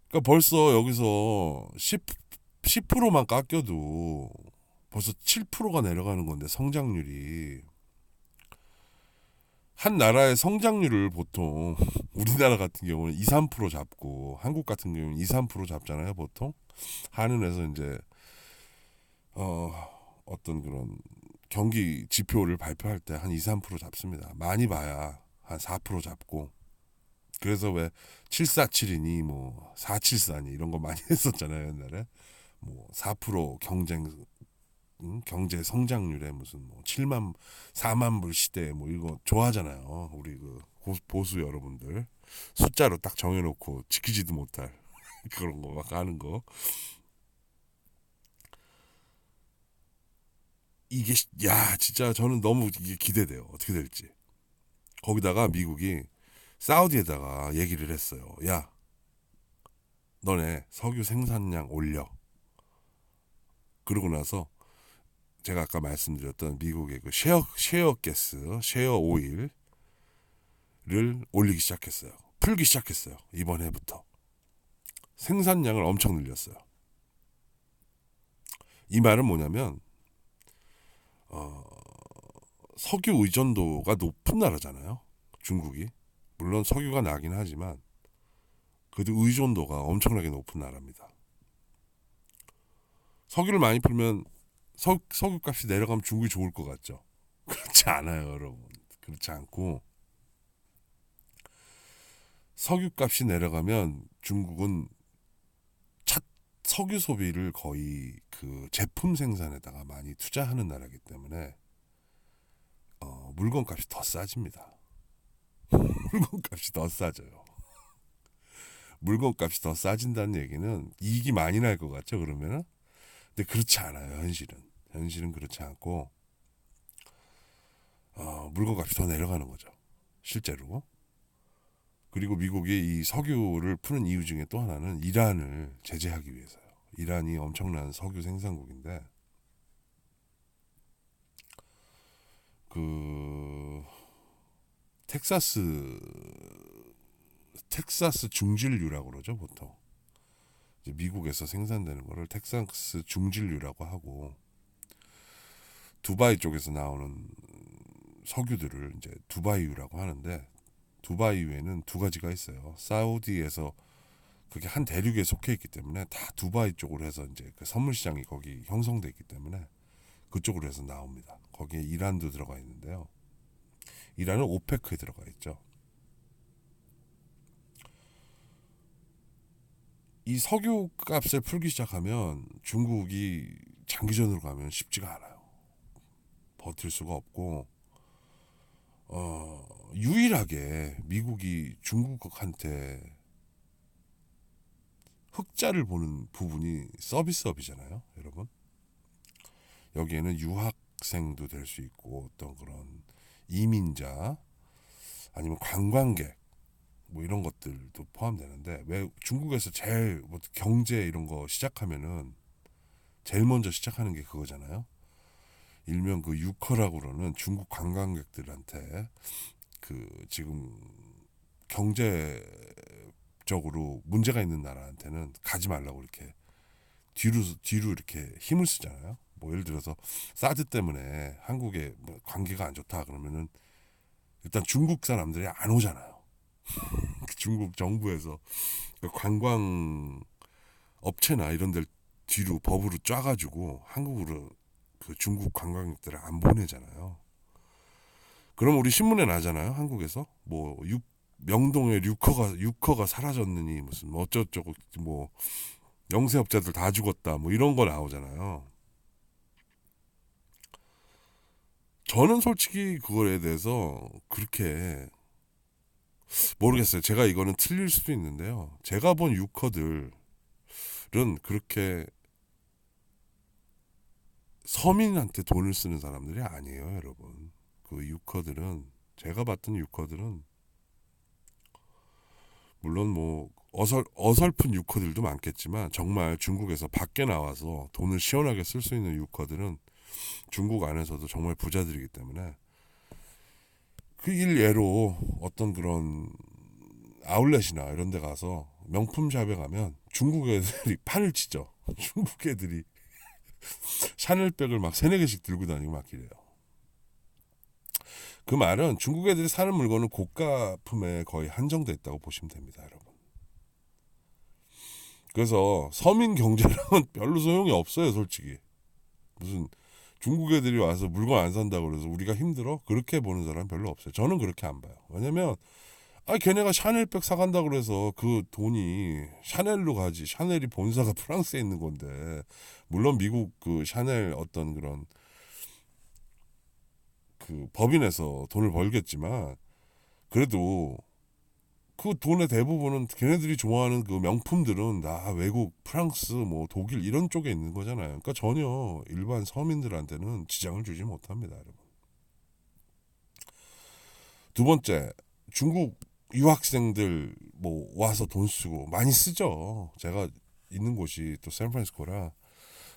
S1: 그러니까 벌써 여기서 10%만 깎여도 벌써 7%가 내려가는 건데 성장률이 한 나라의 성장률을 보통 우리나라 같은 경우는 2, 3% 잡고 한국 같은 경우는 2, 3% 잡잖아요. 보통 한은에서 이제 어떤 그런 경기 지표를 발표할 때 한 2, 3% 잡습니다. 많이 봐야 한 4% 잡고 그래서 왜 747이니 뭐 474니 이런 거 많이 했었잖아요. 옛날에 뭐 4% 경제 성장률에 무슨 뭐 4만 불 시대 뭐 이거 좋아하잖아요. 우리 그 보수 여러분들. 숫자로 딱 정해놓고 지키지도 못할 그런 거 막 하는 거. 이게 야 진짜 저는 너무 이게 기대돼요. 어떻게 될지. 거기다가 미국이 사우디에다가 얘기를 했어요. 야, 너네 석유 생산량 올려. 그러고 나서 제가 아까 말씀드렸던 미국의 그 셰어 가스, 셰어 오일을 올리기 시작했어요. 풀기 시작했어요. 이번 해부터 생산량을 엄청 늘렸어요. 이 말은 뭐냐면 석유 의존도가 높은 나라잖아요. 중국이 물론 석유가 나긴 하지만 그래도 의존도가 엄청나게 높은 나라입니다. 석유를 많이 풀면 석유값이 내려가면 중국이 좋을 것 같죠. 그렇지 않아요, 여러분. 그렇지 않고 석유값이 내려가면 중국은 석유 소비를 거의 그 제품 생산에다가 많이 투자하는 나라이기 때문에 물건값이 더 싸집니다. 물건값이 더 싸져요. 물건값이 더 싸진다는 얘기는 이익이 많이 날 것 같죠, 그러면은? 근데 그렇지 않아요, 현실은 그렇지 않고 물건값이 더 내려가는 거죠, 실제로. 그리고 미국이 이 석유를 푸는 이유 중에 또 하나는 이란을 제재하기 위해서요. 이란이 엄청난 석유 생산국인데 그 텍사스 중진류라고 그러죠, 보통. 이제 미국에서 생산되는 거를 텍사스 중진류라고 하고 두바이 쪽에서 나오는 석유들을 이제 두바이유라고 하는데 두바이유에는 두 가지가 있어요. 사우디에서 그게 한 대륙에 속해 있기 때문에 다 두바이 쪽으로 해서 이제 그 선물 시장이 거기 형성돼 있기 때문에 그쪽으로 해서 나옵니다. 거기에 이란도 들어가 있는데요. 이란은 오페크에 들어가 있죠. 이 석유 값을 풀기 시작하면 중국이 장기전으로 가면 쉽지가 않아요. 버틸 수가 없고 유일하게 미국이 중국한테 흑자를 보는 부분이 서비스업이잖아요, 여러분. 여기에는 유학생도 될 수 있고 어떤 그런 이민자 아니면 관광객 뭐 이런 것들도 포함되는데 왜 중국에서 제일 뭐 경제 이런 거 시작하면은 제일 먼저 시작하는 게 그거잖아요. 일명 그 유커라고 그러는 중국 관광객들한테 그 지금 경제적으로 문제가 있는 나라한테는 가지 말라고 이렇게 뒤로 이렇게 힘을 쓰잖아요. 뭐 예를 들어서 사드 때문에 한국에 뭐 관계가 안 좋다 그러면은 일단 중국 사람들이 안 오잖아요. 중국 정부에서 그 관광 업체나 이런 데를 뒤로 법으로 짜가지고 한국으로 그 중국 관광객들을 안 보내잖아요. 그럼 우리 신문에 나잖아요. 한국에서 뭐 명동에 유커가 사라졌느니 무슨 뭐 어쩌고저쩌고 뭐 영세업자들 다 죽었다 뭐 이런 거 나오잖아요. 저는 솔직히 그거에 대해서 그렇게 모르겠어요. 제가 이거는 틀릴 수도 있는데요. 제가 본 유커들은 그렇게 서민한테 돈을 쓰는 사람들이 아니에요, 여러분. 그 유커들은 제가 봤던 유커들은 물론 뭐 어설픈 유커들도 많겠지만 정말 중국에서 밖에 나와서 돈을 시원하게 쓸 수 있는 유커들은 중국 안에서도 정말 부자들이기 때문에 그 일예로 어떤 그런 아울렛이나 이런 데 가서 명품샵에 가면 중국 애들이 판을 치죠. 중국 애들이 샤넬백을 막 3-4개씩 들고 다니고 막 이래요. 그 말은 중국 애들이 사는 물건은 고가품에 거의 한정돼 있다고 보시면 됩니다, 여러분. 그래서 서민 경제랑은 별로 소용이 없어요, 솔직히. 무슨 중국 애들이 와서 물건 안 산다고 그래서 우리가 힘들어? 그렇게 보는 사람 별로 없어요. 저는 그렇게 안 봐요. 왜냐면 걔네가 샤넬백 사간다고 그래서 그 돈이 샤넬로 가지. 샤넬이 본사가 프랑스에 있는 건데 물론 미국 그 샤넬 어떤 그런 그 법인에서 돈을 벌겠지만 그래도 그 돈의 대부분은 걔네들이 좋아하는 그 명품들은 다 외국, 프랑스, 뭐 독일 이런 쪽에 있는 거잖아요. 그러니까 전혀 일반 서민들한테는 지장을 주지 못합니다, 여러분. 두 번째, 중국 유학생들 뭐 와서 돈 쓰고 많이 쓰죠. 제가 있는 곳이 또 샌프란시스코라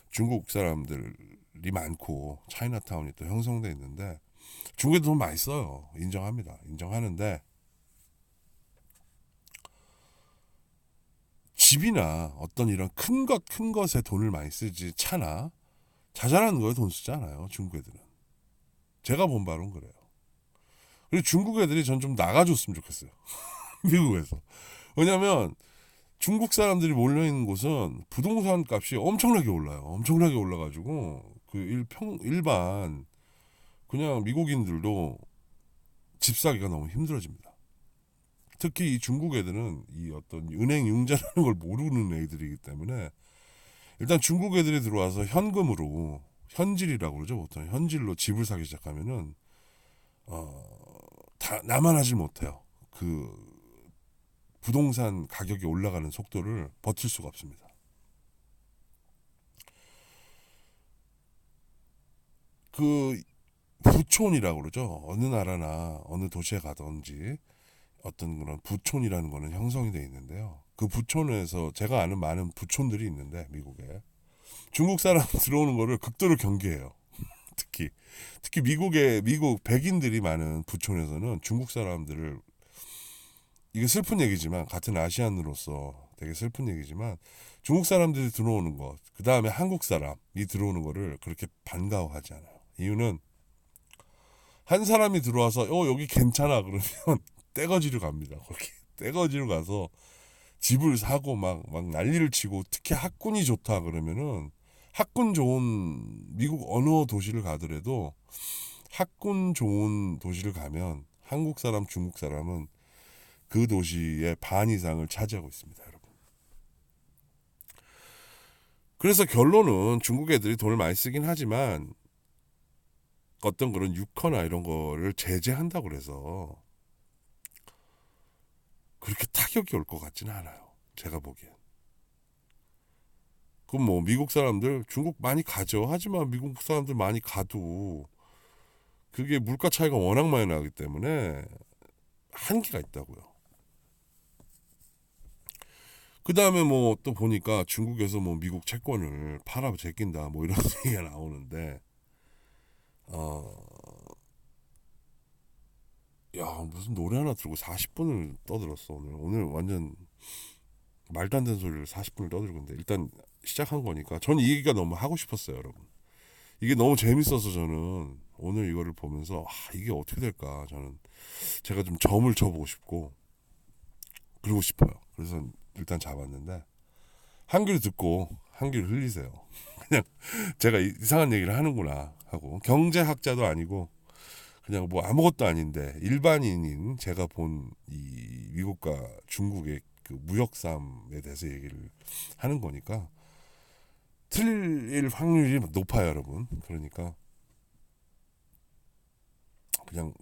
S1: 중국 사람들이 많고 차이나타운이 또 형성돼 있는데 중국에도 돈 많이 써요. 인정합니다. 인정하는데 집이나 어떤 이런 큰 것에 돈을 많이 쓰지 차나 자잘한 거에 돈 쓰지 않아요. 중국 애들은. 제가 본 바로는 그래요. 그리고 중국 애들이 전 좀 나가줬으면 좋겠어요. 미국에서. 왜냐면 중국 사람들이 몰려있는 곳은 부동산 값이 엄청나게 올라요. 엄청나게 올라가지고 그 일반 그냥 미국인들도 집 사기가 너무 힘들어집니다. 특히 이 중국 애들은 이 어떤 은행 융자라는 걸 모르는 애들이기 때문에 일단 중국 애들이 들어와서 현금으로 현질이라고 그러죠. 보통 현질로 집을 사기 시작하면은 다 나만하지 못해요. 그 부동산 가격이 올라가는 속도를 버틸 수가 없습니다. 그 부촌이라고 그러죠. 어느 나라나 어느 도시에 가든지 어떤 그런 부촌이라는 거는 형성이 돼 있는데요. 그 부촌에서 제가 아는 많은 부촌들이 있는데 미국에 중국 사람 들어오는 거를 극도로 경계해요. 특히 미국 백인들이 많은 부촌에서는 중국 사람들을 이게 슬픈 얘기지만 같은 아시안으로서 되게 슬픈 얘기지만 중국 사람들이 들어오는 것, 그 다음에 한국 사람이 들어오는 거를 그렇게 반가워하지 않아요. 이유는 한 사람이 들어와서 여기 괜찮아 그러면 떼거지로 갑니다. 거기 떼거지로 가서 집을 사고 막 난리를 치고 특히 학군이 좋다 그러면은 학군 좋은 미국 어느 도시를 가더라도 학군 좋은 도시를 가면 한국 사람, 중국 사람은 그 도시의 반 이상을 차지하고 있습니다, 여러분. 그래서 결론은 중국 애들이 돈을 많이 쓰긴 하지만 어떤 그런 유커나 이런 거를 제재한다고 그래서 그렇게 타격이 올 것 같지는 않아요. 제가 보기엔. 그럼 뭐 미국 사람들 중국 많이 가죠. 하지만 미국 사람들 많이 가도 그게 물가 차이가 워낙 많이 나기 때문에 한계가 있다고요. 그 다음에 뭐 또 보니까 중국에서 뭐 미국 채권을 팔아 제낀다 뭐 이런 얘기가 나오는데 야 무슨 노래 하나 들고 40분을 떠들었어 오늘 완전 말도 안 되는 소리를 40분을 떠들고 있는데 일단 시작한 거니까 전 이 얘기가 너무 하고 싶었어요, 여러분. 이게 너무 재밌어서 저는 오늘 이거를 보면서 이게 어떻게 될까 저는 제가 좀 점을 쳐보고 싶고 그러고 싶어요. 그래서 일단 잡았는데 한귀를 듣고 한귀를 흘리세요. 그냥 제가 이상한 얘기를 하는구나 하고 경제학자도 아니고 그냥 뭐 아무것도 아닌데 일반인인 제가 본 이 미국과 중국의 그 무역 싸움에 대해서 얘기를 하는 거니까 틀릴 확률이 높아요, 여러분. 그러니까 그냥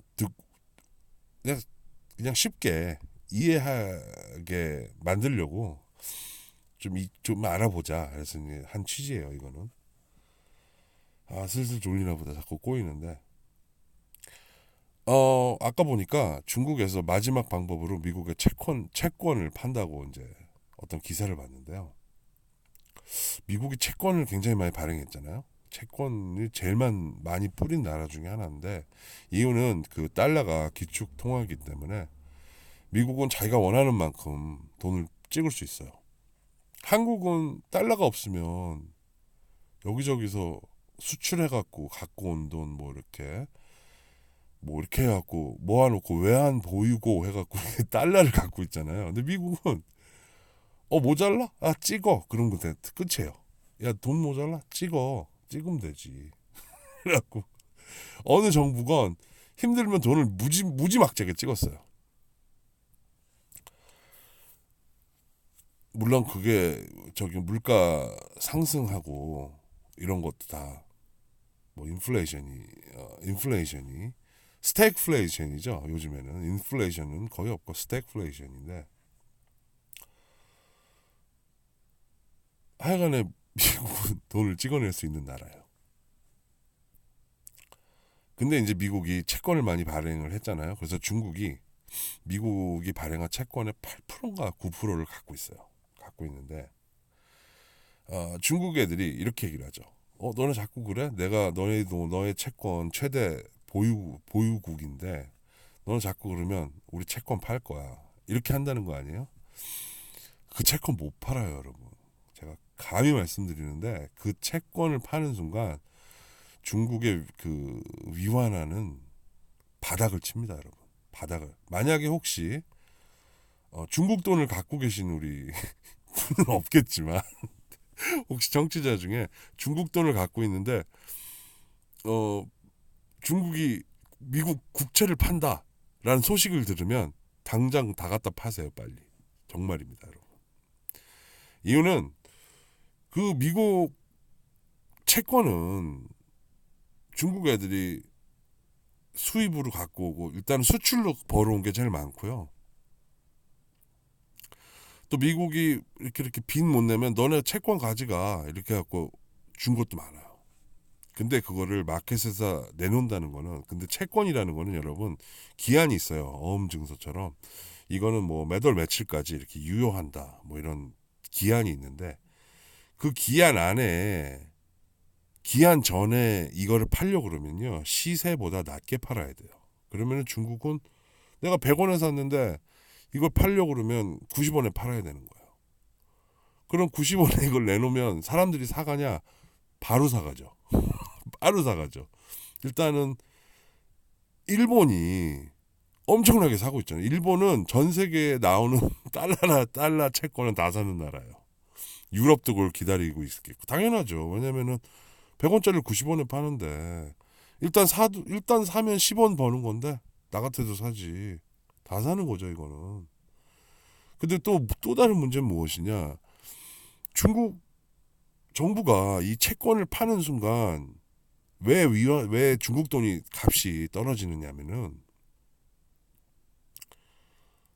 S1: 그냥 쉽게 이해하게 만들려고 좀 알아보자. 그래서 이제 한 취지예요, 이거는. 슬슬 졸리나 보다 자꾸 꼬이는데. 아까 보니까 중국에서 마지막 방법으로 미국의 채권을 판다고 이제 어떤 기사를 봤는데요. 미국이 채권을 굉장히 많이 발행했잖아요. 채권이 제일 많이 뿌린 나라 중에 하나인데 이유는 그 달러가 기축 통화이기 때문에 미국은 자기가 원하는 만큼 돈을 찍을 수 있어요. 한국은 달러가 없으면 여기저기서 수출해갖고 갖고 온 돈 뭐 이렇게 해갖고 모아놓고 외환 보유고 해갖고 달러를 갖고 있잖아요. 근데 미국은 모자라? 찍어. 그런 거 끝이에요. 야 돈 모자라? 찍으면 되지. 그래갖고 어느 정부건 힘들면 돈을 무지막지하게 찍었어요. 물론 그게 물가 상승하고 이런 것도 다 뭐 인플레이션이 스태그플레이션이죠. 요즘에는 인플레이션은 거의 없고 스태그플레이션인데 하여간에 미국은 돈을 찍어낼 수 있는 나라예요. 근데 이제 미국이 채권을 많이 발행을 했잖아요. 그래서 중국이 미국이 발행한 채권의 8%인가 9%를 갖고 있어요. 갖고 있는데 중국 애들이 이렇게 얘기를 하죠. 너네 자꾸 그래? 내가 너의 채권 최대 보유국인데 너는 자꾸 그러면 우리 채권 팔 거야. 이렇게 한다는 거 아니에요? 그 채권 못 팔아요, 여러분. 제가 감히 말씀드리는데 그 채권을 파는 순간 중국의 그 위안화는 바닥을 칩니다, 여러분. 바닥을. 만약에 혹시 중국 돈을 갖고 계신 우리 분은 없겠지만 혹시 정치자 중에 중국 돈을 갖고 있는데 중국이 미국 국채를 판다라는 소식을 들으면 당장 다 갖다 파세요, 빨리. 정말입니다, 여러분. 이유는 그 미국 채권은 중국 애들이 수입으로 갖고 오고 일단 수출로 벌어온 게 제일 많고요. 또 미국이 이렇게 빚 못 내면 너네 채권 가져가 이렇게 갖고 준 것도 많아요. 근데 그거를 마켓에서 내놓는다는 거는 근데 채권이라는 거는 여러분 기한이 있어요. 어음증서처럼 이거는 뭐 몇 월 며칠까지 이렇게 유효한다 뭐 이런 기한이 있는데 그 기한 안에 기한 전에 이거를 팔려고 그러면요 시세보다 낮게 팔아야 돼요. 그러면 중국은 내가 100원에 샀는데 이걸 팔려고 그러면 90원에 팔아야 되는 거예요. 그럼 90원에 이걸 내놓으면 사람들이 사가냐? 바로 사가죠. 바로 사가죠. 일단은 일본이 엄청나게 사고 있잖아요. 일본은 전 세계에 나오는 달러 채권은 다 사는 나라예요. 유럽도 그걸 기다리고 있겠고 당연하죠. 왜냐면은 100원짜리를 90원에 파는데 일단 사면 10원 버는 건데 나 같아도 사지. 다 사는 거죠, 이거는. 근데 또 다른 문제는 무엇이냐? 중국 정부가 이 채권을 파는 순간 왜 중국 돈이 값이 떨어지느냐면은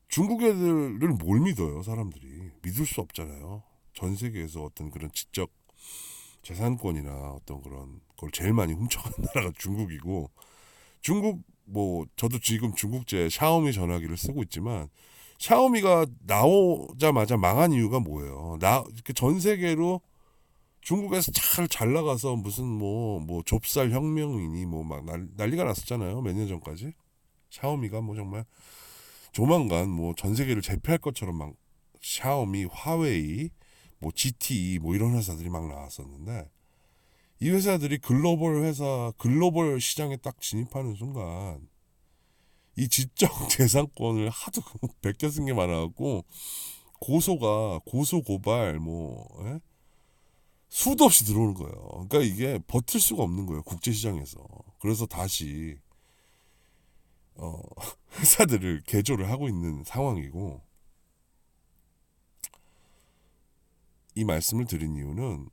S1: 중국 애들을 뭘 믿어요, 사람들이. 믿을 수 없잖아요. 전 세계에서 어떤 그런 지적 재산권이나 어떤 그런 걸 제일 많이 훔쳐간 나라가 중국이고 중국 뭐 저도 지금 중국제 샤오미 전화기를 쓰고 있지만 샤오미가 나오자마자 망한 이유가 뭐예요? 전 세계로 중국에서 잘 나가서 무슨 뭐 좁쌀 혁명이니 뭐 막 난리가 났었잖아요. 몇 년 전까지. 샤오미가 뭐 정말 조만간 뭐 전 세계를 제패할 것처럼 막 샤오미, 화웨이, 뭐 GTE 뭐 이런 회사들이 막 나왔었는데 이 회사들이 글로벌 시장에 딱 진입하는 순간 이 지적 재산권을 하도 베껴 쓴 게 많아갖고 고소 고발 뭐 수도 없이 들어오는 거예요. 그러니까 이게 버틸 수가 없는 거예요. 국제 시장에서. 그래서 다시 회사들을 개조를 하고 있는 상황이고 이 말씀을 드린 이유는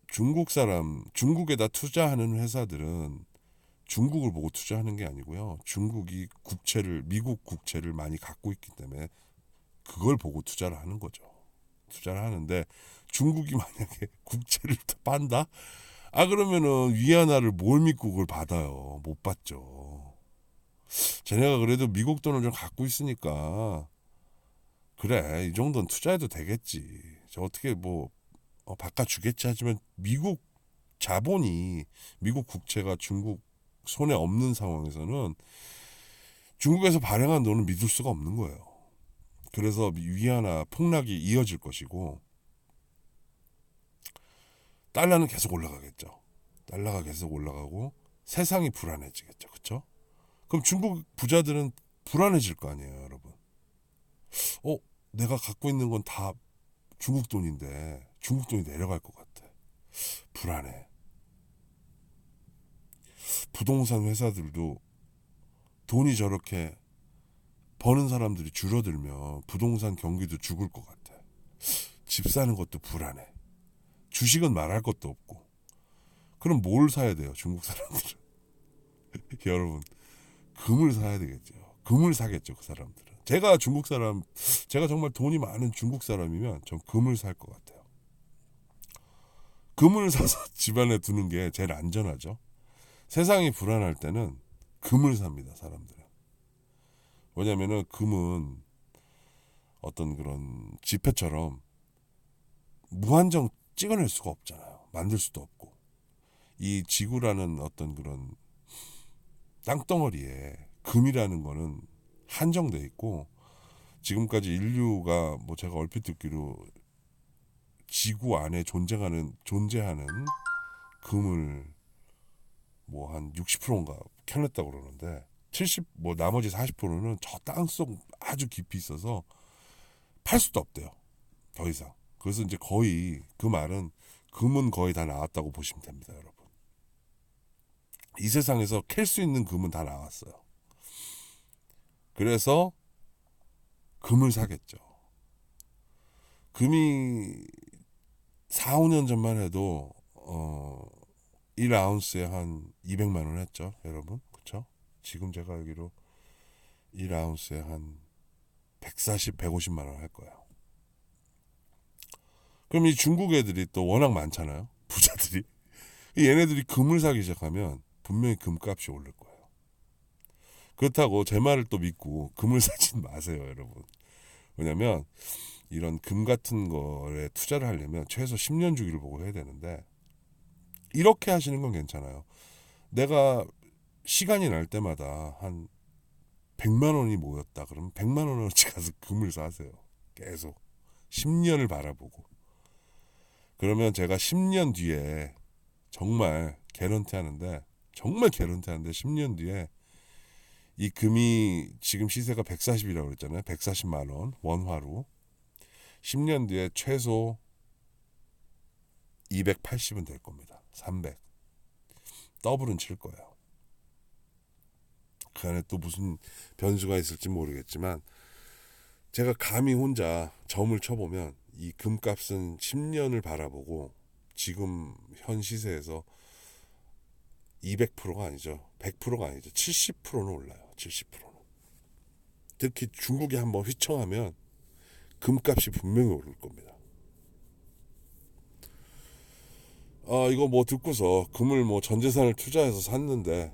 S1: 중국에다 투자하는 회사들은 중국을 보고 투자하는 게 아니고요. 중국이 미국 국채를 많이 갖고 있기 때문에 그걸 보고 투자를 하는 거죠. 투자를 하는데 중국이 만약에 국채를 판다? 그러면은 위안화를 뭘 믿고 그걸 받아요. 못 받죠. 쟤네가 그래도 미국 돈을 좀 갖고 있으니까 그래 이 정도는 투자해도 되겠지. 저 어떻게 뭐 바꿔주겠지 하지만 미국 자본이 미국 국채가 중국 손에 없는 상황에서는 중국에서 발행한 돈을 믿을 수가 없는 거예요. 그래서 위안화 폭락이 이어질 것이고 달러는 계속 올라가겠죠. 달러가 계속 올라가고 세상이 불안해지겠죠. 그렇죠? 그럼 중국 부자들은 불안해질 거 아니에요, 여러분. 내가 갖고 있는 건 다 중국 돈인데 중국 돈이 내려갈 것 같아. 불안해. 부동산 회사들도 돈이 저렇게 버는 사람들이 줄어들면 부동산 경기도 죽을 것 같아. 집 사는 것도 불안해. 주식은 말할 것도 없고. 그럼 뭘 사야 돼요, 중국 사람들은? 여러분, 금을 사야 되겠죠. 금을 사겠죠, 그 사람들은. 제가 중국 사람, 제가 정말 돈이 많은 중국 사람이면 전 금을 살 것 같아요. 금을 사서 집안에 두는 게 제일 안전하죠. 세상이 불안할 때는 금을 삽니다, 사람들은. 왜냐면은 금은 어떤 그런 지폐처럼 무한정 찍어낼 수가 없잖아요. 만들 수도 없고. 이 지구라는 어떤 그런 땅덩어리에 금이라는 거는 한정돼 있고, 지금까지 인류가 뭐 제가 얼핏 듣기로 지구 안에 존재하는 금을 뭐 한 60%인가 캐냈다고 그러는데, 70 뭐 나머지 40%는 저 땅속 아주 깊이 있어서 팔 수도 없대요. 더 이상. 그래서 이제 거의 그 말은 금은 거의 다 나왔다고 보시면 됩니다, 여러분. 이 세상에서 캘 수 있는 금은 다 나왔어요. 그래서 금을 사겠죠. 금이 4, 5년 전만 해도 1아운스에 한 200만 원 했죠, 여러분. 그렇죠? 지금 제가 알기로 1아운스에 한 140, 150만 원 할 거예요. 그럼 이 중국 애들이 또 워낙 많잖아요, 부자들이. 얘네들이 금을 사기 시작하면 분명히 금값이 오를 거예요. 그렇다고 제 말을 또 믿고 금을 사진 마세요, 여러분. 왜냐면 이런 금 같은 거에 투자를 하려면 최소 10년 주기를 보고 해야 되는데, 이렇게 하시는 건 괜찮아요. 내가 시간이 날 때마다 한 100만 원이 모였다 그러면 100만 원어치 가서 금을 사세요. 계속 10년을 바라보고. 그러면 제가 10년 뒤에 정말 개런티 하는데 10년 뒤에 이 금이 지금 시세가 140이라고 그랬잖아요. 140만 원 원화로 10년 뒤에 최소 280은 될 겁니다. 300 더블은 칠 거예요. 그 안에 또 무슨 변수가 있을지 모르겠지만, 제가 감히 혼자 점을 쳐보면 이 금값은 10년을 바라보고 지금 현 시세에서 200%가 아니죠. 100%가 아니죠. 70%는 올라요. 70%는. 특히 중국이 한번 휘청하면 금값이 분명히 오를 겁니다. 이거 뭐 듣고서 금을 뭐 전 재산을 투자해서 샀는데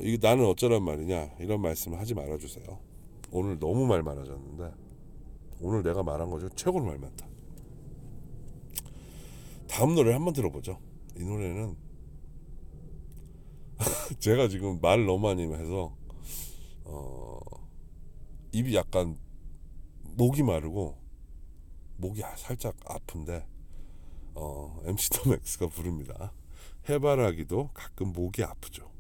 S1: 이게 나는 어쩌란 말이냐, 이런 말씀을 하지 말아주세요. 오늘 너무 말 많아졌는데, 오늘 내가 말한 거 중 최고로 말 많다. 다음 노래 한번 들어보죠. 이 노래는 제가 지금 말을 너무 많이 해서 입이 약간 목이 마르고 목이 살짝 아픈데 MC 더맥스가 부릅니다. 해바라기도 가끔 목이 아프죠.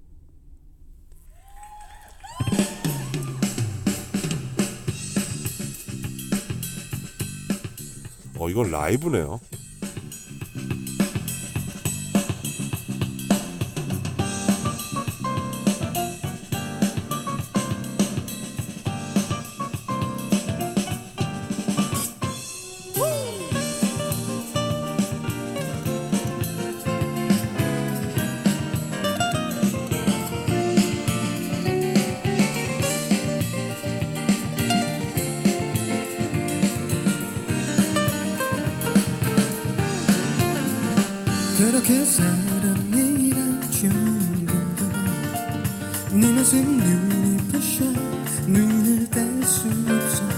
S1: 이건 라이브네요.
S2: 그렇게 사랑이란 좋은 건가. 네 낯선 눈이 부셔 눈을 뗄 수 없어.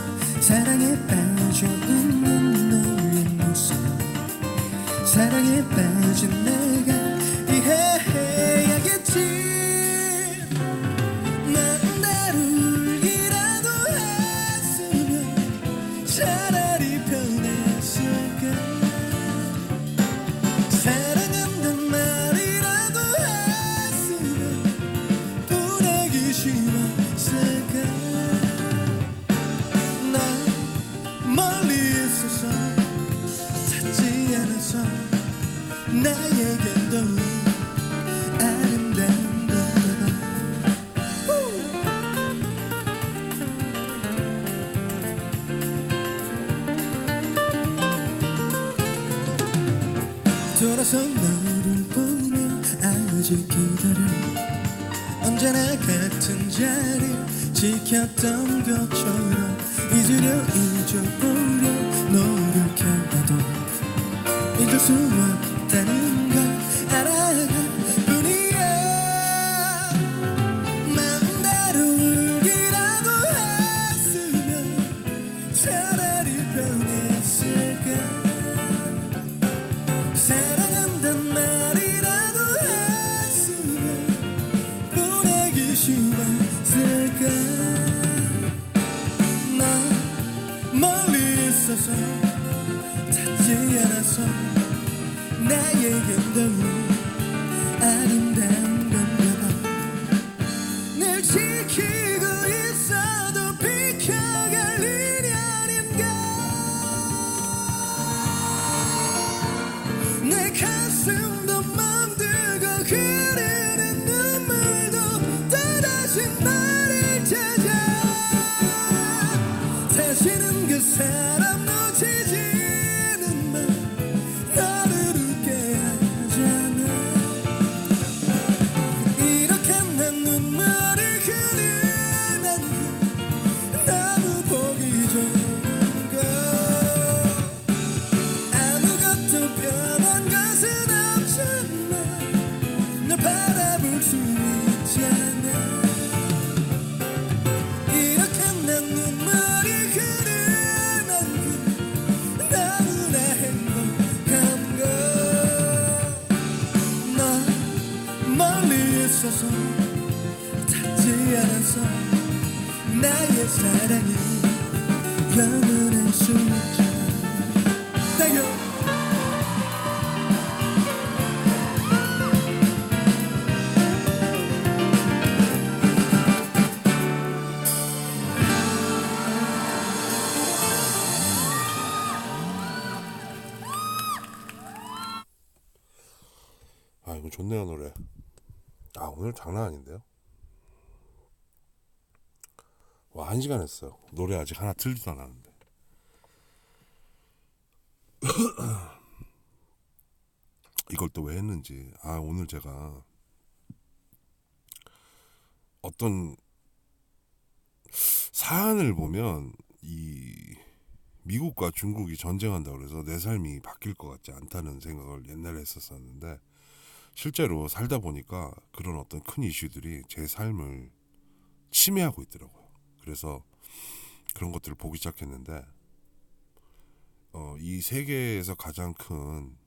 S2: 사랑에 빠져 있는 너의 모습, 사랑에 빠진 내가 이해해야겠지. 난 나를이라도 했으면 차라리 편했을까. 사랑한단 말이라도 했으면 보내기 싫었을까. 난 멀리 있어서 찾지 않아서 나에겐 더 아름다운 거다. 돌아서 너를 보며 아직 기다려. 언제나 같은 자리 지켰던 것처럼 잊으려 잊어보려 노력해봐도 잊을 수 없다는 걸 알아갈 뿐이야. 마음대로 울기라도 했으면 차라리 변했을까. 사랑한단 말이라도 했으면 보내기 쉬웠을까. 나 멀리 있어서 닿지 않아서 나에겐 더욱 아름다운 건가 봐. 늘 지키고 있어도 비켜갈 일이 아닌가. 내 가슴도 맘들고 흐르는 눈물도 또다시 나를 찾아. 다시는 그 사람 놓치지는 마. 너를 웃게 하잖아. 이렇게 난 눈물을 흐르는 그 너무 보기 좋은 걸. 아무것도 변한 것은 없지만 널 바라볼 수 있잖아. 이렇게 난 눈물이 흐르는 그 너무나 행복한 걸. 너 멀리 있어서 닿지 않아서 나의 사랑이 영원할 수 있잖아. Thank you.
S1: 아 이거 좋네요 노래. 아 오늘 장난 아닌데요. 와 1시간 했어요. 노래 아직 하나 틀리도 않았는데. 이걸 또 왜 했는지. 아 오늘 제가 어떤 사안을 보면 이 미국과 중국이 전쟁한다고 그래서 내 삶이 바뀔 것 같지 않다는 생각을 옛날에 했었었는데 실제로 살다 보니까 그런 어떤 큰 이슈들이 제 삶을 침해하고 있더라고요. 그래서 그런 것들을 보기 시작했는데 이 세계에서 가장 큰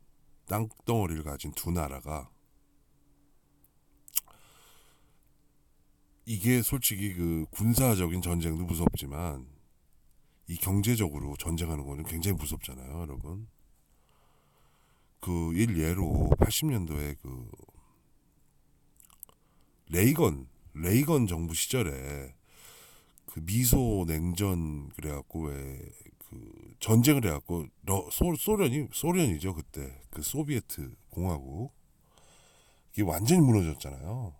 S1: 땅덩어리를 가진 두 나라가 이게 솔직히 그 군사적인 전쟁도 무섭지만 이 경제적으로 전쟁하는 거는 굉장히 무섭잖아요, 여러분. 그 일예로 80년도에 그 레이건 정부 시절에 그 미소 냉전 그래갖고 왜 그 전쟁을 해갖고 소련이죠 그때 그 소비에트 공화국 이게 완전히 무너졌잖아요.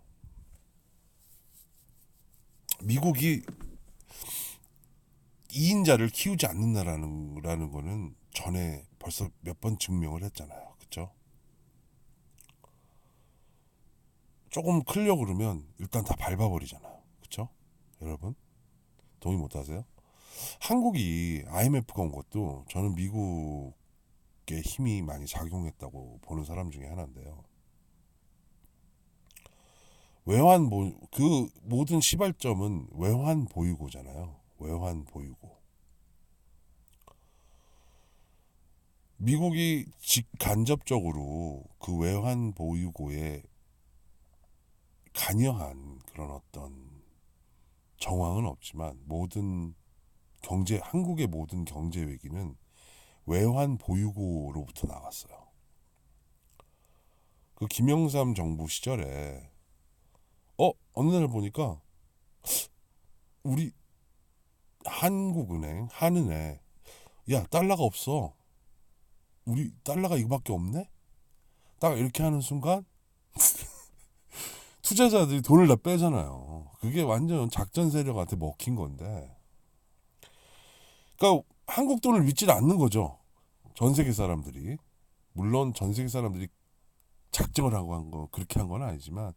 S1: 미국이 2인자를 키우지 않는다라는 거는 전에 벌써 몇 번 증명을 했잖아요. 그쵸? 조금 크려고 그러면 일단 다 밟아버리잖아요. 그쵸? 여러분? 동의 못 하세요? 한국이 IMF가 온 것도 저는 미국의 힘이 많이 작용했다고 보는 사람 중에 하나인데요. 그 모든 시발점은 외환 보유고잖아요. 외환 보유고. 미국이 직간접적으로 그 외환 보유고에 관여한 그런 어떤 정황은 없지만 한국의 모든 경제 위기는 외환 보유고로부터 나왔어요. 그 김영삼 정부 시절에 어느 날 보니까 우리 한은에 야 달러가 없어. 우리 달러가 이거밖에 없네? 딱 이렇게 하는 순간 투자자들이 돈을 다 빼잖아요. 그게 완전 작전 세력한테 먹힌 건데. 그러니까 한국 돈을 믿지 않는 거죠. 전 세계 사람들이. 물론 전 세계 사람들이 작정을 하고 그렇게 한 건 아니지만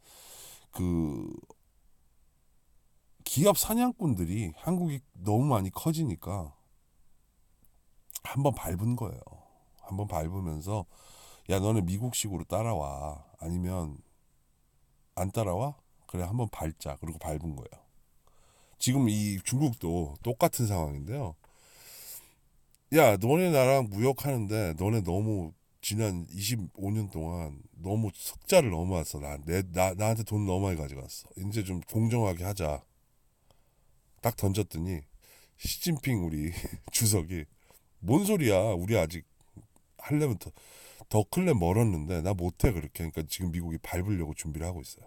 S1: 그 기업 사냥꾼들이 한국이 너무 많이 커지니까 한번 밟은 거예요. 한번 밟으면서 야 너네 미국식으로 따라와. 아니면 안 따라와? 그래 한번 밟자. 그리고 밟은 거예요. 지금 이 중국도 똑같은 상황인데요. 야 너네 나랑 무역하는데 너네 너무 지난 25년 동안 너무 흑자를 넘어왔어. 나한테 돈 너무 많이 가져갔어. 이제 좀 공정하게 하자. 딱 던졌더니 시진핑 우리 주석이 뭔 소리야. 우리 아직 하려면 더 클래 멀었는데 나 못해 그렇게. 그러니까 지금 미국이 밟으려고 준비를 하고 있어요.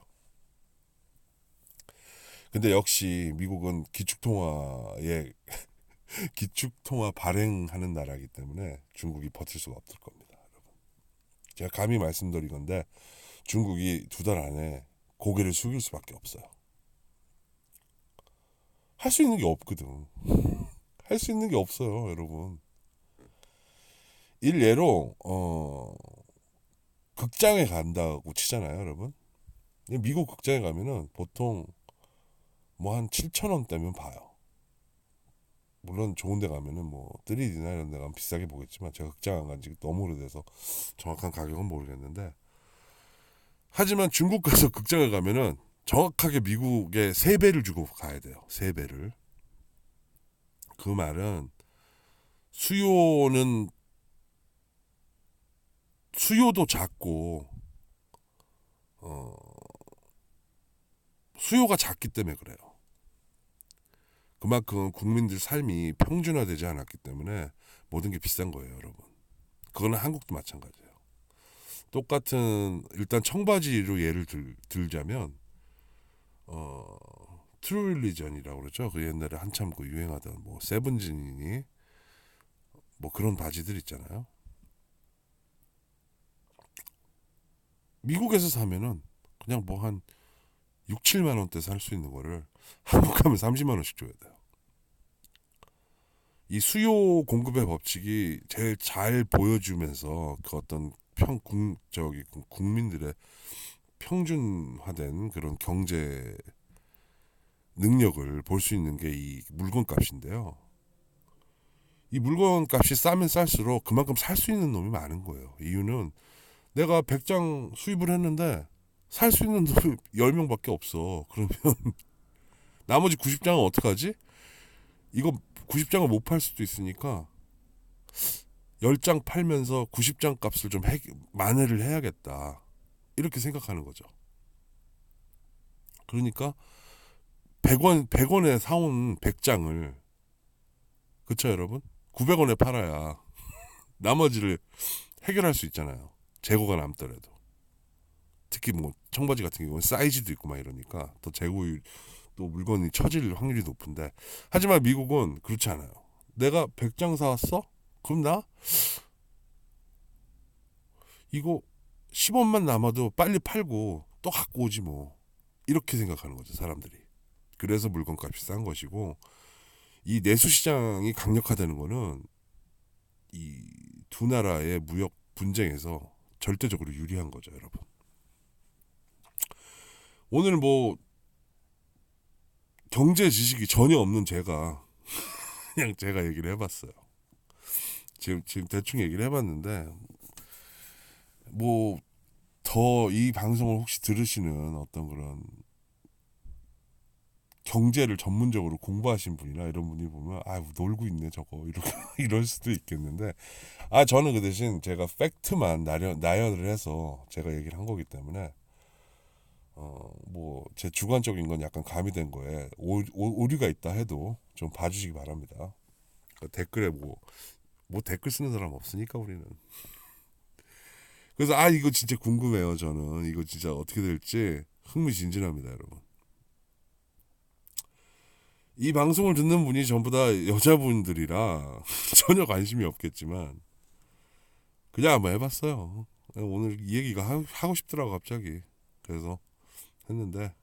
S1: 근데 역시 미국은 기축통화에 기축통화 발행하는 나라이기 때문에 중국이 버틸 수가 없을 겁니다, 여러분. 제가 감히 말씀드린 건데 중국이 2달 안에 고개를 숙일 수밖에 없어요. 할 수 있는 게 없거든. 할 수 있는 게 없어요, 여러분. 일례로 극장에 간다고 치잖아요, 여러분. 미국 극장에 가면은 보통 뭐 한 7,000원대면 봐요. 물론 좋은 데 가면은 뭐 3D나 이런 데 가면 비싸게 보겠지만 제가 극장 안 간 지 너무 오래돼서 정확한 가격은 모르겠는데, 하지만 중국 가서 극장을 가면은 정확하게 미국의 3배를 주고 가야 돼요. 3배를. 그 말은 수요도 작고 수요가 작기 때문에 그래요. 그만큼 국민들 삶이 평준화되지 않았기 때문에 모든 게 비싼 거예요, 여러분. 그거는 한국도 마찬가지예요. 똑같은 일단 청바지로 예를 들자면 트루릴리전이라고 그러죠. 그 옛날에 한참 그 유행하던 뭐 세븐진이니 뭐 그런 바지들 있잖아요. 미국에서 사면은 그냥 뭐 한 6, 7만 원대 살 수 있는 거를 한국 가면 30만 원씩 줘야 돼요. 이 수요 공급의 법칙이 제일 잘 보여주면서 그 어떤 국민들의 평준화된 그런 경제 능력을 볼 수 있는 게 이 물건 값인데요. 이 물건 값이 싸면 쌀수록 그만큼 살 수 있는 놈이 많은 거예요. 이유는 내가 100장 수입을 했는데 살 수 있는 놈이 10명밖에 없어. 그러면 나머지 90장은 어떡하지? 이거 90장을 못 팔 수도 있으니까 10장 팔면서 90장 값을 좀 만회를 해야겠다. 이렇게 생각하는 거죠. 그러니까 100원에 사온 100장을, 그쵸 여러분? 900원에 팔아야 나머지를 해결할 수 있잖아요. 재고가 남더라도. 특히 뭐 청바지 같은 경우는 사이즈도 있고 막 이러니까 더 재고율, 또 물건이 처질 확률이 높은데, 하지만 미국은 그렇지 않아요. 내가 100장 사왔어? 그럼 나 이거 10원만 남아도 빨리 팔고 또 갖고 오지 뭐. 이렇게 생각하는 거죠, 사람들이. 그래서 물건값이 싼 것이고, 이 내수시장이 강력화되는 거는 이 두 나라의 무역 분쟁에서 절대적으로 유리한 거죠, 여러분. 오늘 뭐 경제 지식이 전혀 없는 제가 그냥 제가 얘기를 해봤어요. 지금 대충 얘기를 해봤는데, 뭐 더 이 방송을 혹시 들으시는 어떤 그런 경제를 전문적으로 공부하신 분이나 이런 분이 보면 놀고 있네 저거 이렇게 이럴 수도 있겠는데, 저는 그 대신 제가 팩트만 나열을 해서 제가 얘기를 한 거기 때문에 뭐 제 주관적인 건 약간 가미된 거에 오류가 있다 해도 좀 봐주시기 바랍니다. 댓글에 뭐 댓글 쓰는 사람 없으니까 우리는. 그래서 이거 진짜 궁금해요. 저는 이거 진짜 어떻게 될지 흥미진진합니다, 여러분. 이 방송을 듣는 분이 전부 다 여자분들이라 전혀 관심이 없겠지만 그냥 한번 해봤어요. 오늘 이 얘기가 하고 싶더라고 갑자기. 그래서 했는데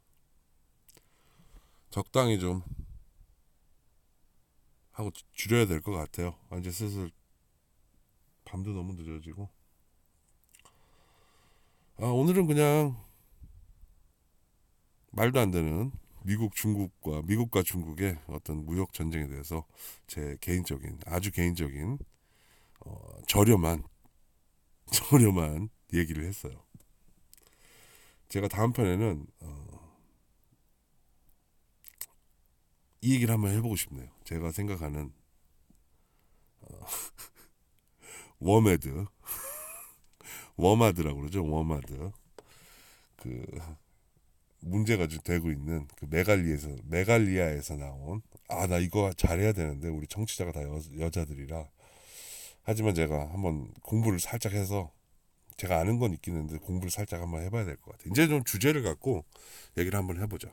S1: 적당히 좀 하고 줄여야 될 것 같아요. 이제 슬슬 밤도 너무 늦어지고. 오늘은 그냥 말도 안 되는 미국과 중국의 어떤 무역 전쟁에 대해서 제 개인적인 아주 개인적인 저렴한 얘기를 했어요. 제가 다음 편에는 이 얘기를 한번 해보고 싶네요. 제가 생각하는 워마드라고 그러죠. 워마드. 그 문제가 좀 되고 있는 그 메갈리아에서 나온 나 이거 잘해야 되는데 우리 청취자가 다 여자들이라 하지만 제가 한번 공부를 살짝 해서 제가 아는 건 있긴 한데 공부를 살짝 한번 해봐야 될 것 같아요. 이제 좀 주제를 갖고 얘기를 한번 해보죠.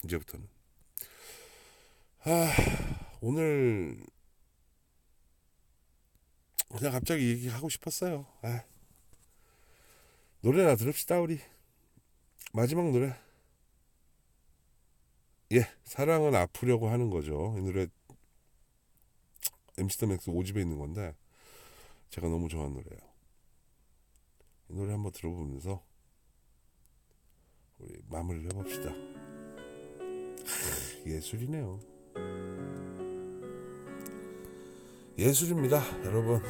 S1: 이제부터는 오늘 그냥 갑자기 얘기하고 싶었어요. 노래나 들읍시다. 우리 마지막 노래 사랑은 아프려고 하는 거죠. 이 노래 MC 더 맥스 5집에 있는 건데 제가 너무 좋아하는 노래예요. 이 노래 한번 들어보면서 우리 마무리를 해봅시다. 예술이네요. 예술입니다, 여러분.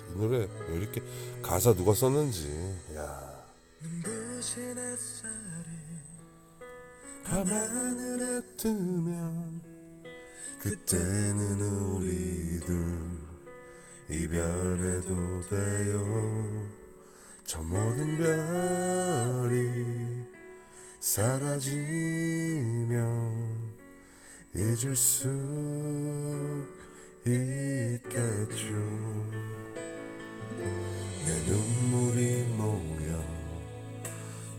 S1: 이 노래 왜 이렇게 가사 누가 썼는지.
S2: 눈부신 햇살이
S1: 밤하늘에 뜨면 그때는 우리들 이별해도 돼요. 저 모든 별이 사라지면 잊을 수 있겠죠. 내 눈물이 모여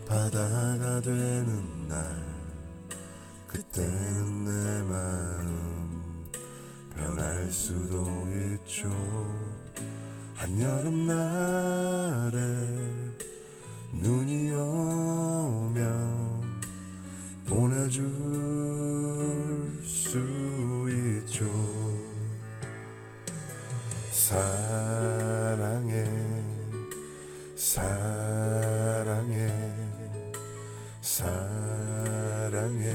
S1: 바다가 되는 날 그때는 내 마음 변할 수도 있죠. 한여름 날에 눈이 오면 보내줄 수 있죠. 사랑해 사랑해 사랑해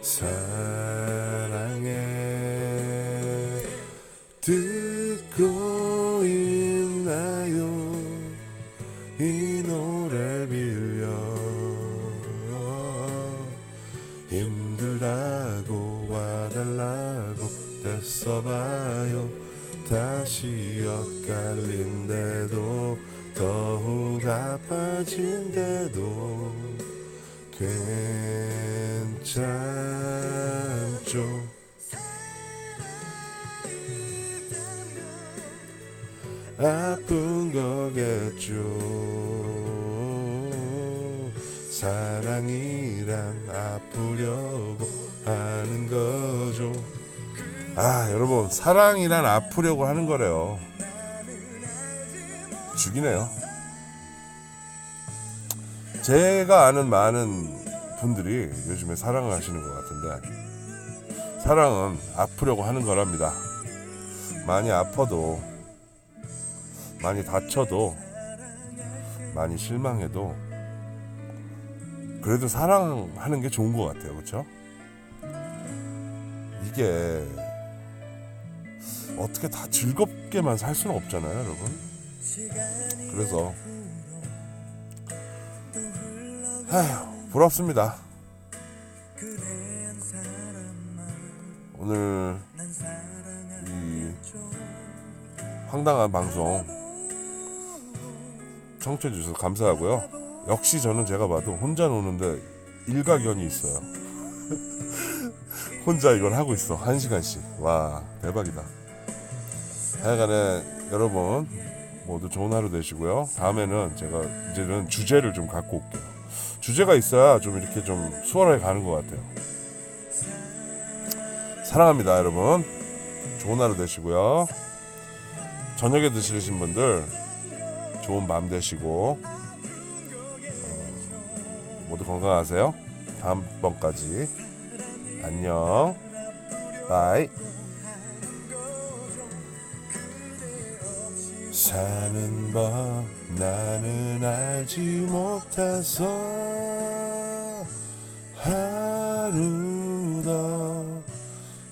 S1: 사랑해 듣고 있나요 이 노래 빌려 힘들다고 와달라고 애써봐요 다시 엇갈린데도 더욱 아파진데도 괜찮죠. 아픈 거겠죠. 사랑이란 아프려고 하는 거죠. 여러분 사랑이란 아프려고 하는 거래요. 죽이네요. 제가 아는 많은 분들이 요즘에 사랑을 하시는 것 같은데 사랑은 아프려고 하는 거랍니다. 많이 아파도 많이 다쳐도 많이 실망해도 그래도 사랑하는 게 좋은 것 같아요. 그렇죠? 이게 어떻게 다 즐겁게만 살 수는 없잖아요, 여러분. 그래서 부럽습니다. 오늘 이 황당한 방송 청취해 주셔서 감사하고요. 역시 저는 제가 봐도 혼자 노는데 일가견이 있어요. 혼자 이걸 하고 있어. 1시간씩. 와, 대박이다. 하여간에 여러분 모두 좋은 하루 되시고요. 다음에는 제가 이제는 주제를 좀 갖고 올게요. 주제가 있어야 좀 이렇게 좀 수월하게 가는 것 같아요. 사랑합니다, 여러분. 좋은 하루 되시고요. 저녁에 드시는 분들 좋은 밤 되시고 모두 건강하세요. 다음번까지 안녕. 바이. 사는 법 나는 알지 못해서 하루 더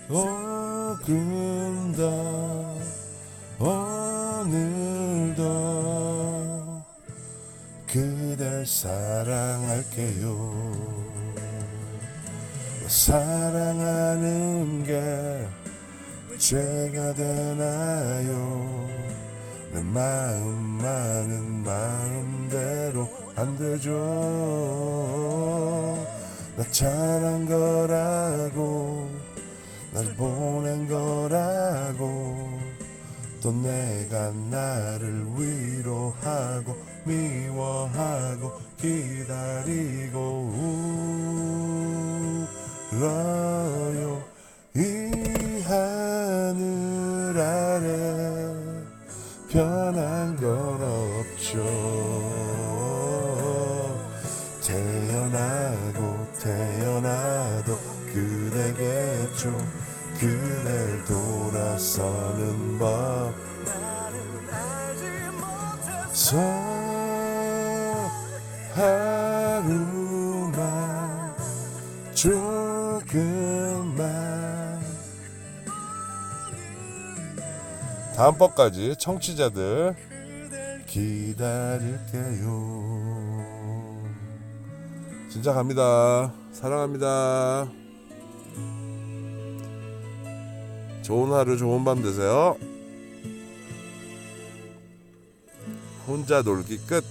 S1: 조금 더 오늘도 그댈 사랑할게요. 사랑하는 게 죄가 되나요? 내 마음만은 마음대로 안 되죠. 나 잘한 거라고 날 보낸 거라고 또 내가 나를 위로하고 미워하고 기다리고 울어요. 이 하늘 아래 변한 건 없죠. 태어나도 그대겠죠. 그댈 돌아서는 법 서 하루만 조금만 다음번까지 청취자들 기다릴게요. 진짜 갑니다. 사랑합니다. 좋은 하루 좋은 밤 되세요. 혼자 놀기 끝.